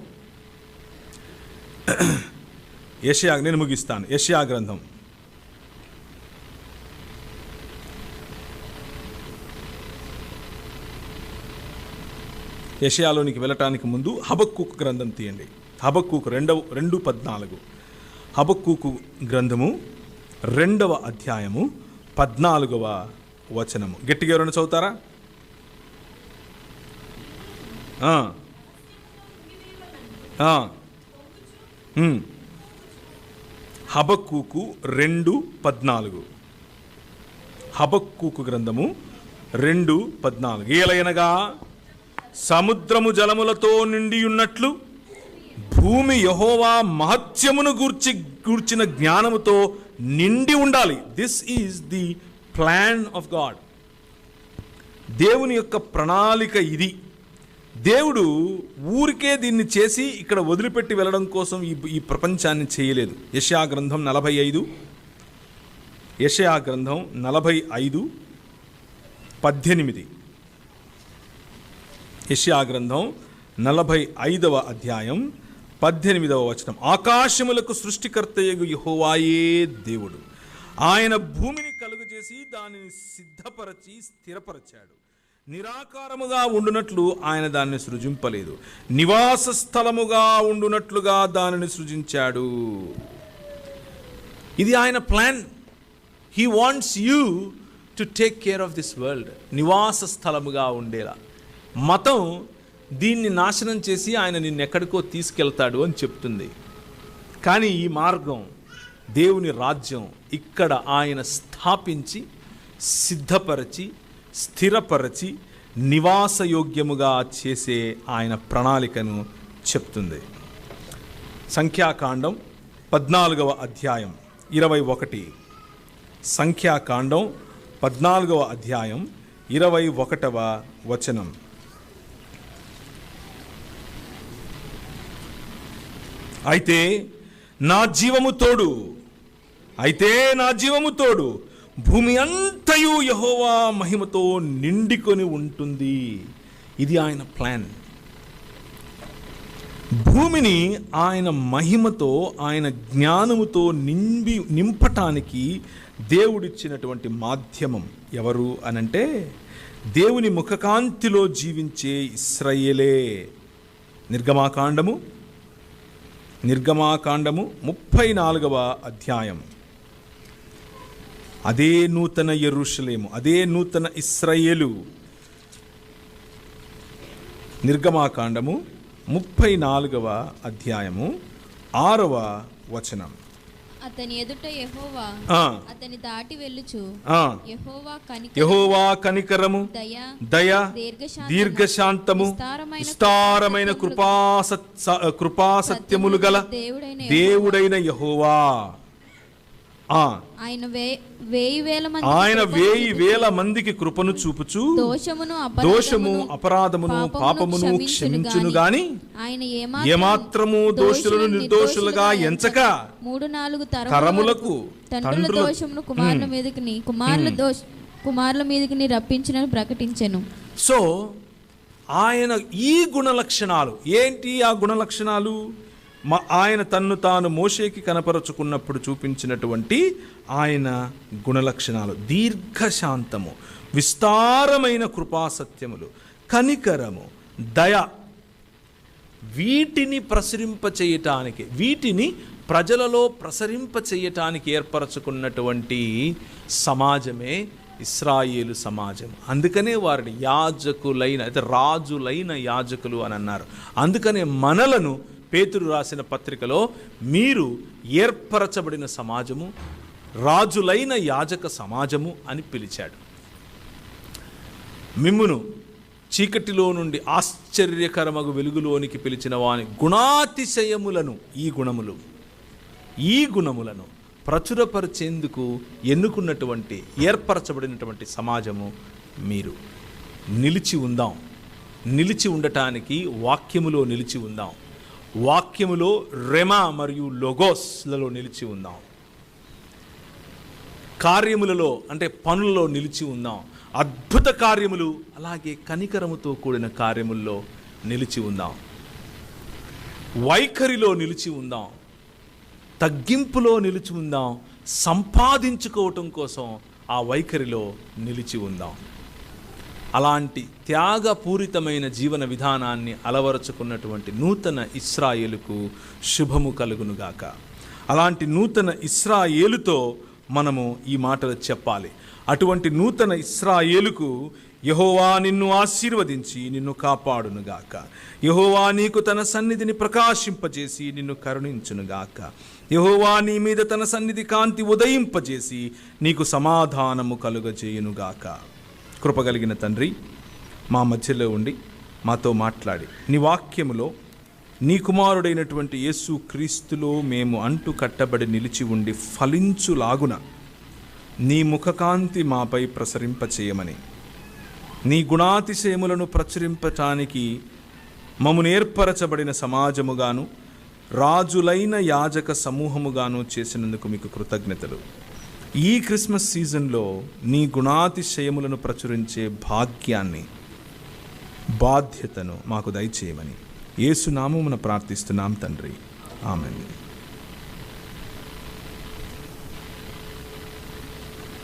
యెషయా, నేను ముగిస్తాను. యెషయా గ్రంథం యెషయాలోనికి వెళ్ళటానికి ముందు హబక్కూకు గ్రంథం తీయండి. హబక్కూకు 2:14. హబక్కూకు గ్రంథము 2వ అధ్యాయము 14వ వచనము. గట్టిగా ఎవరైనా చదువుతారా? హబక్కూకు 2:14. హబక్కూకు గ్రంథము 2:14. ఏలయనగా సముద్రము జలములతో నిండి ఉన్నట్లు భూమి యెహోవా మహత్యమును గూర్చిన జ్ఞానముతో నిండి ఉండాలి. This is the plan of God. దేవుని యొక్క ప్రణాళిక ఇది. దేవుడు ఊరికే దీన్ని చేసి ఇక్కడ వదిలిపెట్టి వెళ్ళడం కోసం ఈ ప్రపంచాన్ని చేయలేదు. యెషయా గ్రంథం 45. యెషయా గ్రంథం 45:18. యెషయా గ్రంథం 45వ అధ్యాయం 18వ వచనం. ఆకాశములకు సృష్టికర్తయగు యెహోవాయే దేవుడు. ఆయన భూమిని కలుగజేసి దానిని సిద్ధపరచి స్థిరపరచాడు. నిరాకారముగా ఉండునట్లు ఆయన దాన్ని సృజింపలేదు, నివాస స్థలముగా ఉండునట్లుగా దానిని సృజించాడు. ఇది ఆయన plan. He wants you to take care of this world. నివాస స్థలముగా ఉండేలా. మతం దీన్ని నాశనం చేసి ఆయన నిన్నెక్కడికో తీసుకెళ్తాడు అని చెప్తుంది. కానీ ఈ మార్గం, దేవుని రాజ్యం ఇక్కడ ఆయన స్థాపించి సిద్ధపరచి స్థిరపరచి నివాసయోగ్యముగా చేసే ఆయన ప్రణాళికను చెప్తుంది. సంఖ్యాకాండం 14వ అధ్యాయం 21. సంఖ్యాకాండం 14వ అధ్యాయం 21వ వచనం. అయితే నా జీవము తోడు భూమి అంతయు యెహోవా మహిమతో నిండుకొని ఉంటుంది. ఇది ఆయన ప్లాన్. భూమిని ఆయన మహిమతో, ఆయన జ్ఞానముతో నింపటానికి దేవుడిచ్చినటువంటి మాధ్యమం ఎవరు అనంటే దేవుని ముఖకాంతిలో జీవించే ఇశ్రాయేలే. నిర్గమాకాండము 34వ అధ్యాయం. అదే నూతన యెరూషలేము, అదే నూతన ఇశ్రాయేలు. నిర్గమాకాండము 34వ అధ్యాయము 6వ వచనం. అతని ఎదుట యెహోవా అతని దాటి వెళ్ళుచు యెహోవా కనికరము, దయ, దీర్ఘశాంతము, విస్తారమైన కృపాసత్యములు గల దేవుడైన యెహోవా. ఆయన 1000 మందికి కృపను చూపుచు దోషము, అపరాధమును, పాపమును క్షమించును గాని ఏమాత్రము దోషులను నిర్దోషులుగా ఎంచక 3-4 తరములకు తండ్రుల దోషమును కుమారుల మీదకి రప్పించినని ప్రకటించెను. సో ఆయన ఈ గుణ లక్షణాలు ఏంటి? ఆ గుణ లక్షణాలు ఆయన తన్ను తాను మోషేకి కనపరుచుకున్నప్పుడు చూపించినటువంటి ఆయన గుణలక్షణాలు. దీర్ఘశాంతము, విస్తారమైన కృపాసత్యములు, కనికరము, దయ. వీటిని ప్రసరింపచేయటానికి, వీటిని ప్రజలలో ప్రసరింపచేయటానికి ఏర్పరచుకున్నటువంటి సమాజమే ఇశ్రాయేలు సమాజం. అందుకనే వారిని యాజకులైన, అయితే రాజులైన యాజకులు అని అన్నారు. అందుకనే మనలను పేతురు రాసిన పత్రికలో మీరు ఏర్పరచబడిన సమాజము, రాజులైన యాజక సమాజము అని పిలిచాడు. మిమ్మును చీకటిలో నుండి ఆశ్చర్యకరమగు వెలుగులోనికి పిలిచిన వాని గుణాతిశయములను, ఈ గుణములను ప్రచురపరిచేందుకు ఎన్నుకున్నటువంటి, ఏర్పరచబడినటువంటి సమాజము మీరు. నిలిచి ఉండటానికి వాక్యములో నిలిచి ఉందాం. వాక్యములో రెమా మరియు లోగోస్లలో నిలిచి ఉందాం. కార్యములలో అంటే పనులలో నిలిచి ఉందాం. అద్భుత కార్యములు, అలాగే కనికరముతో కూడిన కార్యముల్లో నిలిచి ఉందాం. వైఖరిలో నిలిచి ఉందాం, తగ్గింపులో నిలిచి ఉందాం, సంపాదించుకోవటం కోసం ఆ వైఖరిలో నిలిచి ఉందాం. అలాంటి త్యాగపూరితమైన జీవన విధానాన్ని అలవరుచుకున్నటువంటి నూతన ఇశ్రాయేలుకు శుభము కలుగునుగాక. అలాంటి నూతన ఇశ్రాయేలుతో మనము ఈ మాటలు చెప్పాలి. అటువంటి నూతన ఇశ్రాయేలుకు యెహోవా నిన్ను ఆశీర్వదించి నిన్ను కాపాడునుగాక. యెహోవా నీకు తన సన్నిధిని ప్రకాశింపజేసి నిన్ను కరుణించునుగాక. యెహోవా నీ మీద తన సన్నిధి కాంతి ఉదయింపజేసి నీకు సమాధానము కలుగజేయునుగాక. కృపగలిగిన తండ్రి, మా మధ్యలో ఉండి మాతో మాట్లాడి నీ వాక్యములో నీ కుమారుడైనటువంటి యేసు క్రీస్తులో మేము అంటు కట్టబడి నిలిచి ఉండి ఫలించులాగున నీ ముఖకాంతి మాపై ప్రసరింపచేయమని, నీ గుణాతిశయములను ప్రచురింపటానికి మమ్ము ఏర్పరచబడిన సమాజముగాను రాజులైన యాజక సమూహముగాను చేసినందుకు మీకు కృతజ్ఞతలు. ఈ క్రిస్మస్ సీజన్లో నీ గుణాతిశయములను ప్రచురించే భాగ్యాన్ని, బాధ్యతను మాకు దయచేయమని యేసు నామమున ప్రార్థిస్తున్నాం తండ్రి. ఆమేన్.